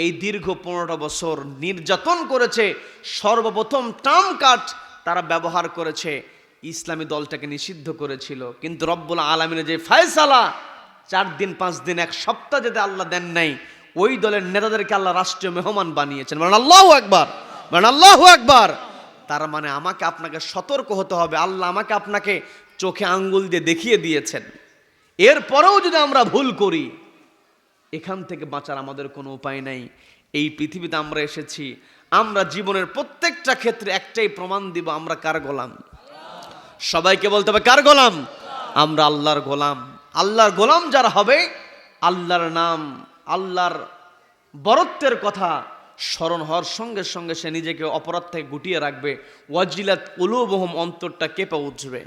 এই দীর্ঘ 15টা বছর নির্যাতন করেছে, সর্বপ্রথম টার্ম কাট তারা ব্যবহার করেছে, ইসলামী দলটাকে নিষিদ্ধ করেছিল। কিন্তু রব্বুল আলামিনের যে ফয়সালা, 4 দিন 5 দিন 1 সপ্তাহ যেতে আল্লাহ দেন নাই, ওই দলের নেতাদেরকে আল্লাহ রাষ্ট্রীয় মেহমান বানিয়েছেন। মানে আল্লাহু আকবার, মানে আল্লাহু আকবার। তার মানে আমাকে আপনাকে সতর্ক হতে হবে। আল্লাহ আমাকে আপনাকে চোখে আঙ্গুল দিয়ে দেখিয়ে দিয়েছেন, এরপরেও যদি আমরা ভুল করি, এখান থেকে বাঁচার আমাদের কোনো উপায় নাই। এই পৃথিবীতে আমরা এসেছি, আমরা জীবনের প্রত্যেকটা ক্ষেত্রে একটাই প্রমাণ দিব, আমরা কার গোলাম? সবাইকে বলতে হবে কার গোলাম? আমরা আল্লাহর গোলাম। আল্লাহর গোলাম যারা হবে, আল্লাহর নাম, আল্লাহর বরত্বের কথা স্মরণ হওয়ার সঙ্গে সঙ্গে সে নিজেকে অপরাধ থেকে গুটিয়ে রাখবে। ওয়াজিলাত কুলুবুহুম, অন্তরটা কেঁপে উঠবে।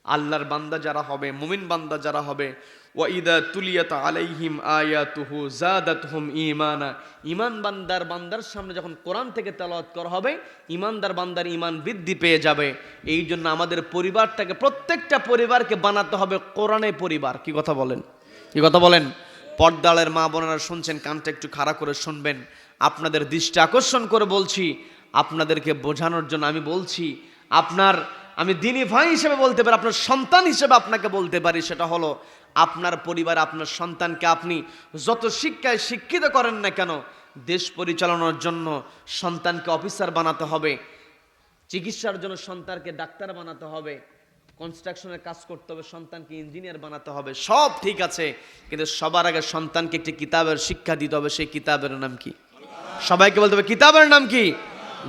আল্লাহর বান্দা যারা হবে, মুমিন বান্দা যারা হবে, ওয়া ইদা তুলিয়াত আলাইহিম আয়াতুহু যাদাতহুম ঈমানা, ঈমান বান্দার সামনে যখন কোরআন থেকে তেলাওয়াত করা হবে, ঈমানদার বান্দার ঈমান বৃদ্ধি পেয়ে যাবে। এই জন্য আমাদের পরিবারটাকে, প্রত্যেকটা পরিবারকে বানাতে হবে কোরআনের পরিবার। কি কথা বলেন? কি কথা বলেন? পর্দালের মা বোনেরা শুনছেন, কানটা একটু খাড়া করে শুনবেন। আপনাদের দৃষ্টি আকর্ষণ করে বলছি, আপনাদেরকে বোঝানোর জন্য আমি বলছি। আমি দ্বীনি ভাই হিসেবে বলতে পারি, আপনার সন্তান হিসেবে আপনাকে বলতে পারি, সেটা হলো আপনার পরিবার, আপনার সন্তানকে আপনি যত শিক্ষায় শিক্ষিত করেন না কেন, দেশ পরিচালনার জন্য সন্তানকে অফিসার বানাতে হবে, চিকিৎসার জন্য সন্তানকে ডাক্তার বানাতে হবে, কনস্ট্রাকশনের কাজ করতে হবে, সন্তানকে ইঞ্জিনিয়ার বানাতে হবে, সব ঠিক আছে, কিন্তু সবার আগে সন্তানকে একটি কিতাবের শিক্ষা দিতে হবে। সেই কিতাবের নাম কি? সবাইকে বলতে হবে কিতাবের নাম কি?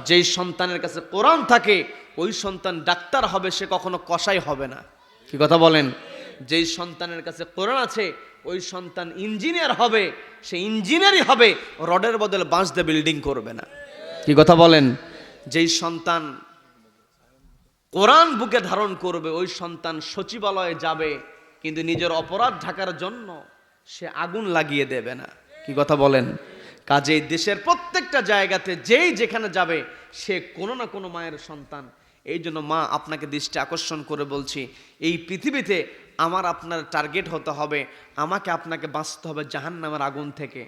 যেই সন্তানের কাছে কোরআন থাকে ওই সন্তান ডাক্তার হবে, সে কখনো কসাই হবে না। কি কথা বলেন? যেই সন্তানের কাছে কোরআন আছে ওই সন্তান ইঞ্জিনিয়ার হবে, সে ইঞ্জিনিয়ারই হবে, রডের বদলে বাঁশ দিয়ে বিল্ডিং করবে না। কি কথা বলেন? যেই সন্তান কোরআন বুকে ধারণ করবে ওই সন্তান সচিবালয়ে যাবে, কিন্তু নিজের অপরাধ ঢাকার জন্য সে আগুন লাগিয়ে দেবে না। কি কথা বলেন? কাজেই দেশের প্রত্যেকটা জায়গাতে যেই যেখানে যাবে সে কোনো না কোনো মায়ের সন্তান। এই জন্য মা, আপনাকে দৃষ্টি আকর্ষণ করে বলছি, এই পৃথিবীতে আমার আপনার টার্গেট হতে হবে, আমাকে আপনাকে বাঁচতে হবে জাহান্নামের আগুন থেকে।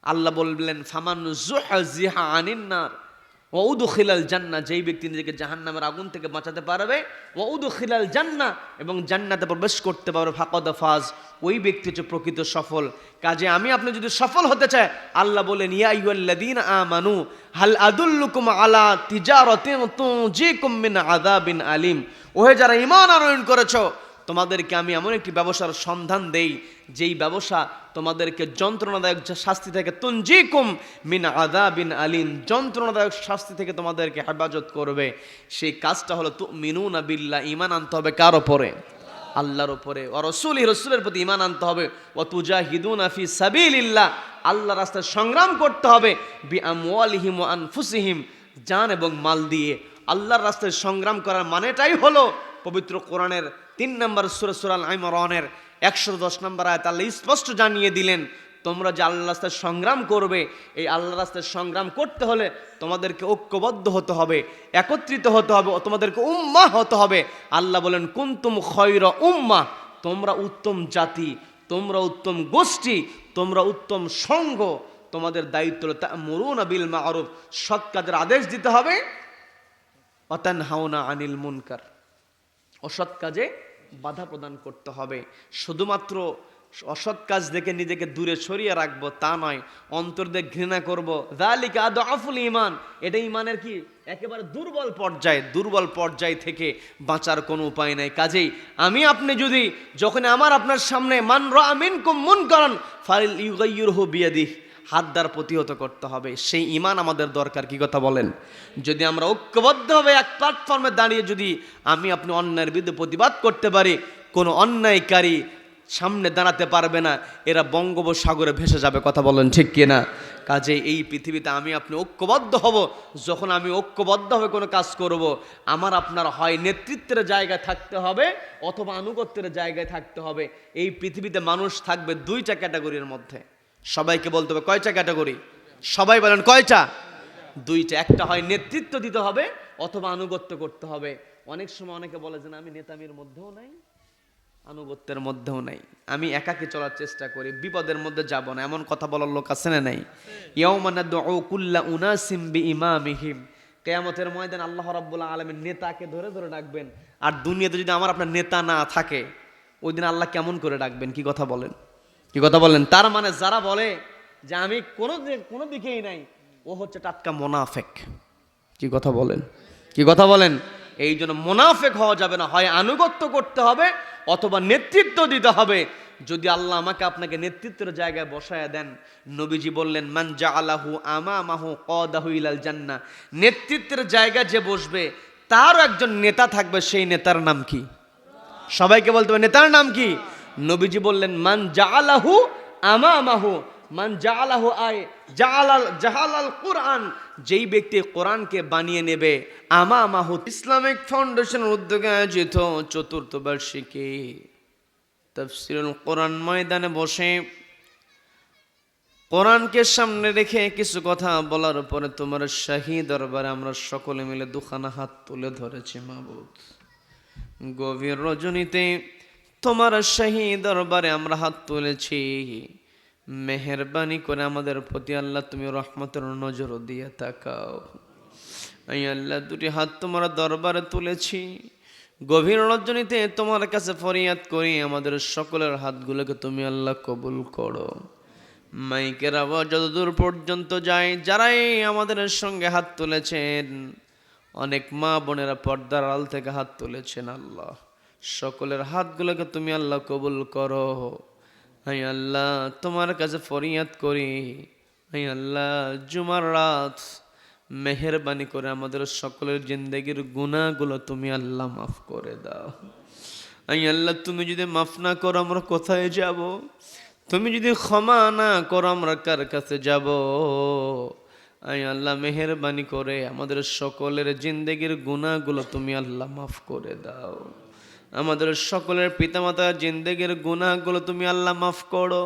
আল্লাহ বললেন, ফামান যুহজিহা আনিন নার ওয়া উদখিলাল জান্নাহ, যেই ব্যক্তি নিজেকে জাহান্নামের আগুন থেকে বাঁচাতে পারবে, ওয়া উদখিলাল জান্নাহ, এবং জান্নাতে প্রবেশ করতে পারবে, ফাকাদ ফাজ, ওই ব্যক্তি হচ্ছে প্রকৃত সফল। কাজে আমি আপনি যদি সফল হতে চাই, আল্লাহ বলেন, ইয়া আইয়ুহাল্লাযীনা আমানু হাল আদুল্লুকুম আলা তিজারাতিন তুনজিকুম মিন আযাবিন আলিম, ওহে যারা ঈমান আনয়ন করেছো, তোমাদেরকে আমি এমন একটি ব্যবসার সন্ধান দেই যেই ব্যবসা তোমাদেরকে যন্ত্রণাদায়ক শাস্তি থেকে তুনজিকুম মিন আযাবিন আলিম, যন্ত্রণাদায়ক শাস্তি থেকে তোমাদেরকে হেফাজত করবে। সেই কাজটা হলো তুমিনুনা বিল্লাহ, ঈমান আনতে হবে কার উপরে? আল্লাহর উপরে। ওয়া রাসূলিহি, রাসূলের প্রতি ঈমান আনতে হবে। ওয়া তুজাহিদুনা ফি সাবিলিল্লাহ, আল্লাহর রাস্তায় সংগ্রাম করতে হবে। বিআমওয়ালিহিম ওয়া আনফুসিহিম, জান এবং মাল দিয়ে আল্লাহর রাস্তায় সংগ্রাম করার মানেটাই হলো পবিত্র কোরআনের 3 নম্বর সূরা সূরা আল ইমরানের 110 নম্বর আয়াত আল্লাহ স্পষ্ট জানিয়ে দিলেন, তোমরা যে আল্লাহর রাস্তায় সংগ্রাম করবে, এই আল্লাহর রাস্তায় সংগ্রাম করতে হলে তোমাদেরকে ঐক্যবদ্ধ হতে হবে, একত্রিত হতে হবে, তোমাদেরকে উম্মাহ হতে হবে। আল্লাহ বলেন কুনতুম খায়রা উম্মাহ, তোমরা উত্তম জাতি, তোমরা উত্তম গোষ্ঠী, তোমরা উত্তম সংঘ। তোমাদের দায়িত্ব হলো তা'মুরুনা বিল মা'রুফ, সৎ কাজের আদেশ দিতে হবে, ওয়া তানহাউনা আনিল মুনকার, অসৎ কাজে বাধা প্রদান করতে হবে। শুধুমাত্র অসৎ কাজ দেখে নিজেকে দূরে সরিয়ে রাখবো তা নয়, অন্তর দিয়ে ঘৃণা করবো, যালিকা আদআফুল ঈমান, এটা ঈমানের কি একেবারে দুর্বল পর্যায় থেকে বাঁচার কোনো উপায় নাই। কাজেই আমি আপনি যদি যখন আপনার সামনে মান রাআ মিনকুম মুনকারান ফালইউগাইয়িরহু বিয়াদিহি, হাত দ্বারা প্রতিহত করতে হবে, সেই ঈমান আমাদের দরকার। কি কথা বলেন? যদি আমরা ঐক্যবদ্ধভাবে এক প্ল্যাটফর্মে দাঁড়িয়ে যদি আমি আপনি অন্যায়ের বিরুদ্ধে প্রতিবাদ করতে পারি, কোনো অন্যায়কারী সামনে দাঁড়াতে পারবে না, এরা বঙ্গোপসাগরে ভেসে যাবে। কথা বলেন ঠিক কিনা? কাজেই এই পৃথিবীতে আমি আপনি ঐক্যবদ্ধ হব। যখন আমি ঐক্যবদ্ধভাবে কোনো কাজ করব, আমার আপনার হয় নেতৃত্বের জায়গায় থাকতে হবে অথবা আনুগত্যের জায়গায় থাকতে হবে। এই পৃথিবীতে মানুষ থাকবে 2টা ক্যাটাগরির মধ্যে। সবাইকে বলতে হবে কয়টা ক্যাটাগরি? সবাই বলেন কয়টা? 2টা। একটা হয় নেতৃত্ব দিতে হবে অথবা আনুগত্য করতে হবে। অনেক সময় অনেকে বলে যে আমি নেতামির মধ্যেও নাই, আনুগত্যের মধ্যেও নাই, আমি একাকী চলার চেষ্টা করি, বিপদের মধ্যে যাব না, এমন কথা বলার লোক আছে না নাই? ইয়াউমা নাদউ কুল্লা উনাসিম বিইমামিহিম, কিয়ামতের ময়দানে আল্লাহ রাব্বুল আলামিন নেতাকে ধরে ধরে ডাকবেন। আর দুনিয়াতে যদি আমার আপনার নেতা না থাকে, ওই দিন আল্লাহ কেমন করে ডাকবেন? কি কথা বলেন? কি কথা বলেন? তার মানে যারা বলে যে আমি কোনো দিকেই নাই, ও হচ্ছে টাটকা মুনাফিক। কি কথা বলেন? কি কথা বলেন? এই জন্য মুনাফিক হওয়া যাবে না, হয় আনুগত্য করতে হবে অথবা নেতৃত্ব দিতে হবে। যদি আল্লাহ আমাকে আপনাকে নেতৃত্বের জায়গায় বসায় দেন, নবীজি বললেন মান জাআলাহু আমামাহু ক্বাদাহু ইলাল জান্নাহ, নেতৃত্বের জায়গায় যে বসবে তারও একজন নেতা থাকবে। সেই নেতার নাম কি? সবাইকে বলতে হবে নেতার নাম কি? নবীজি বললেন মান জাআলাহু আমামাহু, মান জাআলাহু জাহালাল কুরআন, যেই ব্যক্তি কোরআনকে বানিয়ে নেবে আমামাহু। ইসলামিক ফাউন্ডেশনের উদ্যোগে আয়োজিত 4th বার্ষিকী তাফসীরুল কোরআন ময়দানে বসে কোরআনকে সামনে রেখে কিছু কথা বলার পরে তোমার শাহী দরবারে আমরা সকলে মিলে দুখানা হাত তুলে ধরেছি। মাবুদ, গভীর রজনীতে তোমার শাহী দরবারে আমরা হাত তুলেছি। মেহেরবানি করে আমাদের প্রতি আল্লাহ তুমি রহমতের নজর দিয়ে তাকাও। এই আল্লাহ, 2টি হাত তোমার দরবারে তুলেছি। গভীর রজনীতে তোমার কাছে ফরিয়াদ করি, আমাদের সকলের হাতগুলোকে তুমি আল্লাহ কবুল করো। মাইকের আওয়াজ যতদূর পর্যন্ত যায়, যারাই আমাদের সঙ্গে হাত তুলেছেন, অনেক মা বোনেরা পর্দার আড়াল থেকে হাত তুলেছেন, আল্লাহ সকলের হাতগুলোকে তুমি আল্লাহ কবুল করো। হাই আল্লাহ, তোমার কাছে ফরিয়াদ করি, হাই আল্লাহ জুমার রাত মেহেরবানি করে আমাদের সকলের জিন্দেগির গুনাহগুলো তুমি আল্লাহ মাফ করে দাও। হাই আল্লাহ, তুমি যদি মাফ না করো আমরা কোথায় যাব? তুমি যদি ক্ষমা না করো আমরা কার কাছে যাব? আয় আল্লাহ, মেহেরবানি করে আমাদের সকলের জিন্দেগির গুনাহগুলো তুমি আল্লাহ মাফ করে দাও। আমাদের সকলের পিতামাতার জিন্দেগির গুনাহগুলো তুমি আল্লাহ মাফ করো।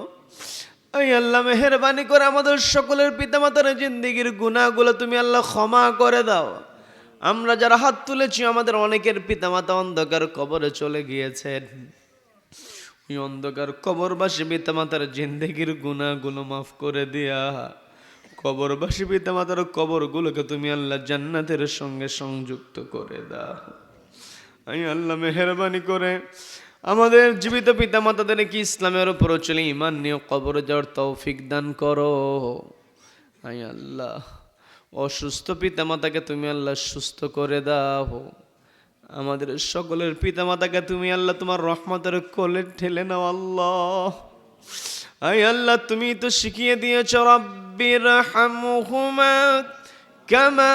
আয় আল্লাহ, মেহেরবানি করে আমাদের সকলের পিতামাতার জিন্দেগির গুনাহগুলো তুমি আল্লাহ ক্ষমা করে দাও। আমরা যারা হাত তুলেছি, আমাদের অনেকের পিতামাতা অন্ধকার কবরে চলে গিয়েছেন। ওই অন্ধকার কবরবাসী পিতামাতার জিন্দেগির গুনাহগুলো মাফ করে দিয়া কবরবাসী পিতামাতার কবরগুলোকে তুমি আল্লাহ জান্নাতের সঙ্গে সংযুক্ত করে দাও। আয় আল্লাহ, মেহেরবানি করে আমাদের জীবিত পিতামাতাদেরকে ইসলামের উপর চলে ঈমান নিয়ে কবরে যাওয়ার তৌফিক দান করো। আয় আল্লাহ, অসুস্থ পিতামাতাকে তুমি আল্লাহ সুস্থ করে দাও। আমাদের সকলের পিতামাতাকে তুমি আল্লাহ তোমার রহমতের কোলে ঠেলে নাও আল্লাহ। আয় আল্লাহ তুমি তো শিখিয়ে দিয়েছ রব্বির হামহুমা কামা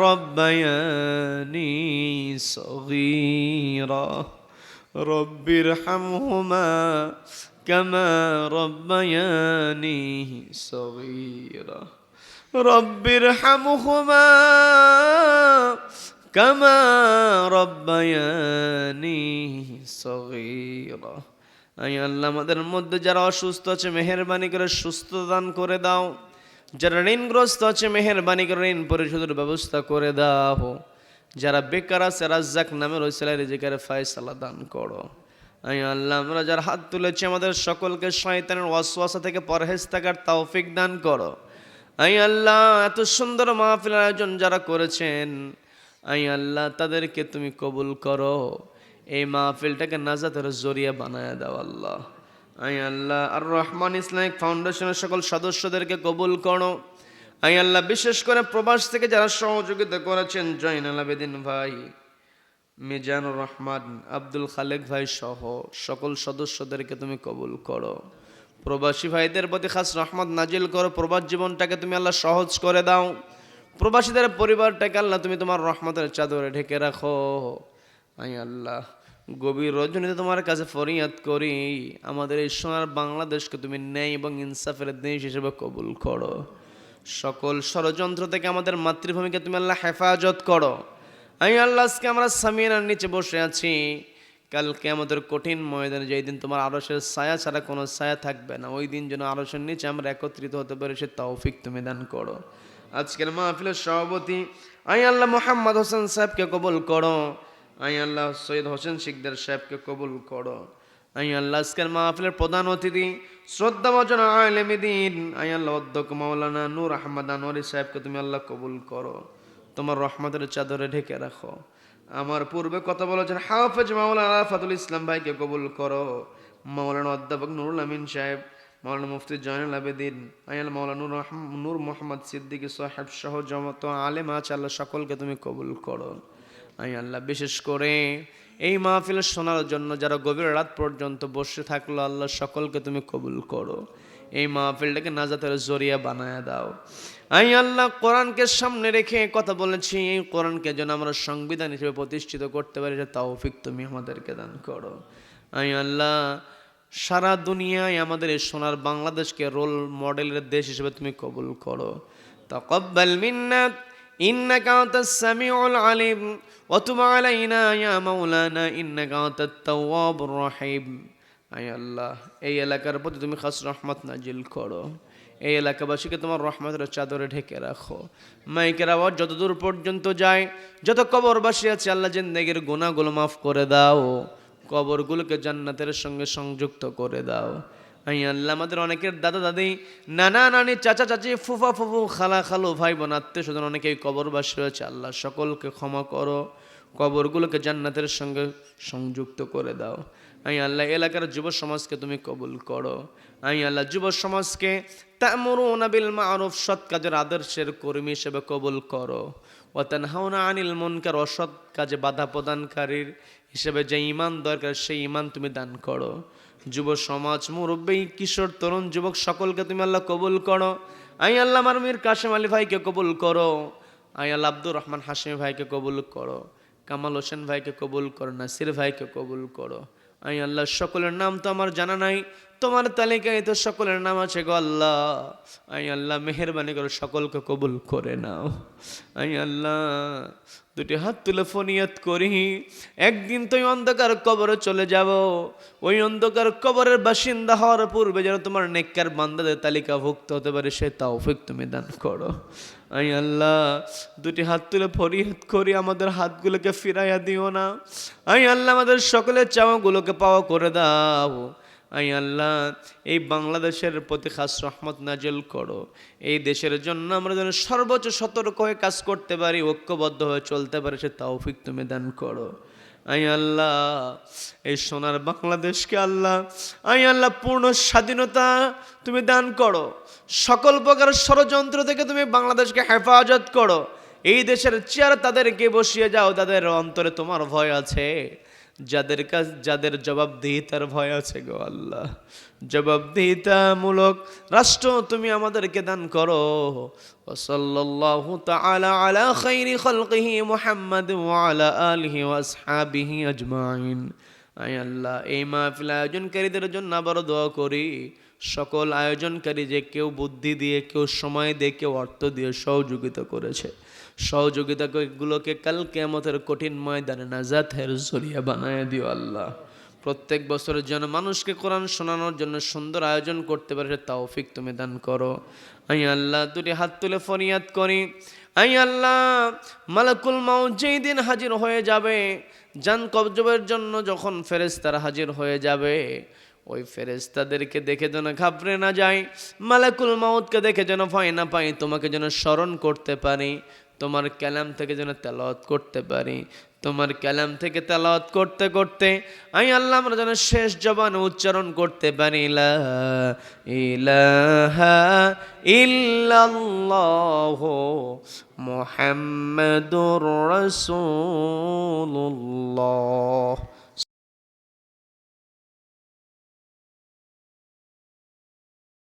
রব্বায়ানি সগীরা, রব্বির হামহুমা কামা রব্বায়ানি সগীরা, রব্বির হামহুমা কামা রব্বায়ানি সগীরা। আয় আল্লাহ আমাদের মধ্যে যারা অসুস্থ আছে মেহেরবানি করে সুস্থতা দান করে দাও, যারা ঋণগ্রস্ত আছে মেহেরবানি করে ঋণ পরিশোধের ব্যবস্থা করে দাও, যারা বেকার আছে রাজ্জাক নামের ওসিলায় রিজিকের ফয়সালা দান করো। আয় আল্লাহ আমরা যারা হাত তুলেছি আমাদের সকলকে শয়তানের ওয়াসওয়াসা থেকে পরহেজ থাকার তৌফিক দান করো। আয় আল্লাহ এত সুন্দর মাহফিলের আয়োজন যারা করেছেন আয় আল্লাহ তাদেরকে তুমি কবুল করো, এই মাহফিলটাকে নাজাতের জরিয়া বানায় দাও আল্লাহ। আয় আল্লাহ আর রহমান ইসলামিক ফাউন্ডেশনের সকল সদস্যদেরকে কবুল করো। আয় আল্লাহ বিশেষ করে প্রবাস থেকে যারা সহযোগিতা করেছেন জয়নাল আবেদিন ভাই, মিজানুর রহমান, আব্দুল খালেক ভাই সহ সকল সদস্যদেরকে তুমি কবুল করো। প্রবাসী ভাইদের প্রতি খাস রহমত নাজিল করো, প্রবাস জীবনটাকে তুমি আল্লাহ সহজ করে দাও, প্রবাসীদের পরিবারটাকে আল্লাহ তুমি তোমার রহমতের চাদরে ঢেকে রাখো। আয় আল্লাহ গভীর রজনীতে তোমার কাছে ফরিয়াদ করি, আমাদের এই সোনার বাংলাদেশকে তুমি ন্যায় এবং ইনসাফের দেশ হিসেবে কবুল করো। সকল ষড়যন্ত্র থেকে আমাদের মাতৃভূমিকে তুমি আল্লাহ হেফাজত করো। আয় আল্লাহ আজকে আমরা সামিয়ানার নিচে বসে আছি, কালকে আমাদের কঠিন ময়দানে যেই দিন তোমার আরশের ছায়া ছাড়া কোনো ছায়া থাকবে না, ওই দিন যেন আরশের নিচে আমরা একত্রিত হতে পারি সে তৌফিক তুমি দান করো। আজকের মাহফিলের সভাপতি আয় আল্লাহ মোহাম্মদ হোসেন সাহেবকে কবুল করো। আয় আল্লাহ সৈয়দ হোসেন শিকদার সাহেবকে কবুল করো। আয় আল্লাহ আজকের মাহফিলের প্রধান অতিথি শ্রদ্ধাভাজন আলেম দ্বীন আয় আল্লাহ অধ্যক্ষ মাওলানা নূর আহমদ আনোয়ারি সাহেবকে তুমি আল্লাহ কবুল করো, তোমার রহমতের চাদরে ঢেকে রাখো। আমার পূর্বে কথা বলেছেন হাফেজ মাওলানা আরাফাতুল ইসলাম ভাইকে কবুল করো, মাওলানা অধ্যাপক নুরুল আমিন সাহেব, মাওলানা মুফতি জয়নুল আবেদিন আয়াল মাওলানা নূর মোহাম্মদ সিদ্দিকী সাহেব সহ যত আলেম আছে আল্লাহ সকলকে তুমি কবুল করো। আয় আল্লাহ বিশেষ করে এই মাহফিল শোনার জন্য যারা গভীর রাত পর্যন্ত বসে থাকলো আল্লাহ সকলকে তুমি কবুল করো, এই মাহফিলটাকে নাজাতের জরিয়া বানায় দাও। আয় আল্লাহ কোরআনকে সামনে রেখে কথা বলেছি, এই কোরআনকে যেন আমরা সংবিধান হিসেবে প্রতিষ্ঠিত করতে পারি, তৌফিক তুমি আমাদেরকে দান করো। আয় আল্লাহ সারা দুনিয়ায় আমাদের এই সোনার বাংলাদেশকে রোল মডেলের দেশ হিসেবে তুমি কবুল করো। তাকাব্বাল মিন্না ইন্নাকা আনতাস সামিউল আলিম ওয়া তুব আলাইনা ইয়া মাওলানা ইন্নাকা আনতাত তাওয়াবুর রহিম। আয় আল্লাহ এই এলাকার প্রতি তুমি খাস রহমত নাজিল করো, এই এলাকাবাসীকে তোমার রহমতের চাদরে ঢেকে রাখো। মাইকের আওয়াজ যতদূর পর্যন্ত যায়, যত কবরবাসী আছে আল্লাহ জিন্দেগির গুনাহগুলো মাফ করে দাও, কবরগুলোকে জান্নাতের সঙ্গে সংযুক্ত করে দাও। আই আল্লাহ আমাদের অনেকের দাদা দাদি, নানা নানি, চাচা চাচি, ফুফা ফুফু, খালা খালু, ভাই বোন, আত্মীয় স্বজন অনেকেই কবরবাসী রয়েছে আল্লাহ সকলকে ক্ষমা করো, কবরগুলোকে জান্নাতের সঙ্গে সংযুক্ত করে দাও। আই আল্লাহ এলাকার যুব সমাজকে তুমি কবুল করো। আই আল্লাহ যুব সমাজকে তা'মুরুনা বিল মা'রুফ সৎ কাজের আদর্শের কর্মী হিসেবে কবুল করো, ওয়া তানহাউনা আনিল মুনকার অসৎ কাজে বাধা প্রদানকারীর হিসেবে যে ঈমান দরকার সেই ঈমান তুমি দান করো। যুব সমাজ, মুরব্বী, কিশোর, তরুণ, যুবক সকলকে তুমি আল্লাহ কবুল করো। আই আল্লাহ আমার মীর কাশেম আলী ভাইকে কবুল করো, আই আল্লাহ আব্দুর রহমান হাশিমি ভাইকে কবুল করো, কামাল হোসেন ভাইকে কবুল করো, নাসির ভাইকে কবুল করো। আই আল্লাহ সকলের নাম তো আমার জানা নাই, তোমার তালিকায় তো সকলের নাম আছে গো আল্লাহ। আই আল্লাহ মেহেরবানি করে সকলকে কবুল করে নাও। আই আল্লাহ দুটি হাত তুলে ফরিয়াদ করি, একদিন তো অন্ধকার কবরে চলে যাব, ওই অন্ধকার কবরের বাসিন্দা হওয়ার পূর্বে যেন তোমার নেককার বান্দাদের তালিকাভুক্ত হতে পারে সে তৌফিক তুমি দান করো। আই আল্লাহ দুটি হাত তুলে ফরিয়াদ করি, আমাদের হাতগুলোকে ফিরাইয়া দিও না। আই আল্লাহ আমাদের সকলের চাওয়াগুলোকে পাওয়া করে দাও। আই আল্লাহ এই বাংলাদেশের প্রতি খাস রহমত নাজিল করো, এই দেশের জন্য আমরা যেন সর্বোচ্চ সতর্ক হয়ে কাজ করতে পারি, ঐক্যবদ্ধ হয়ে চলতে পারি সে তৌফিক তুমি দান করো। আই আল্লাহ এই সোনার বাংলাদেশকে আল্লাহ, আই আল্লাহ পূর্ণ স্বাধীনতা তুমি দান করো, সকল প্রকার ষড়যন্ত্র থেকে তুমি বাংলাদেশকে হেফাজত করো। এই দেশের চেয়ার তাদেরকে বসিয়ে যাও, তাদের অন্তরে তোমার ভয় আছে, যাদের জবাবদিহিতার ভয় আছে গো আল্লাহ, জবাবদিহিতামূলক রাষ্ট্র তুমি আমাদেরকে দান করো। সাল্লাল্লাহু তাআলা আলা খাইরি খালকিহি মুহাম্মাদ ওয়া আলা আলিহি ওয়া আসহাবিহি আজমাইন। আয় আল্লাহ, এই মাহফিল আয়োজনকারীদের জন্য আবারও দোয়া করি, সকল আয়োজনকারী যে কেউ বুদ্ধি দিয়ে, কেউ সময় দিয়ে, কেউ অর্থ দিয়ে সহযোগিতা করেছে, সহযোগিতাগুলোকে কাল কিয়ামতের কঠিন ময়দানে নাজাতের জরিয়া বানায় দিও আল্লাহ। প্রত্যেক বছরের জন্য মানুষকে কোরআন শোনানোর জন্য সুন্দর আয়োজন করতে পারে তৌফিক তুমি দান করো। আই আল্লাহ, দুটি হাত তুলে ফরিয়াদ করি, আই আল্লাহ, মালাকুল মাউত যেই দিন হাজির হয়ে যাবে, জান কবজের জন্য যখন ফেরেশতারা হাজির হয়ে যাবে, ওই ফেরেশতাদেরকে দেখে যেন ঘাবড়ে না যায়, মালাকুল মাউতকে দেখে যেন ভয় না পাই, তোমাকে যেন স্মরণ করতে পারি, তোমার কালাম থেকে যেন তেলাওয়াত করতে পারি, তোমার কালাম থেকে তেলাওয়াত করতে করতে আমি আল্লাহ আমরা যেন শেষ জবানে উচ্চারণ করতে পারি, লা ইলাহা ইল্লাল্লাহ মুহাম্মাদুর রাসূলুল্লাহ।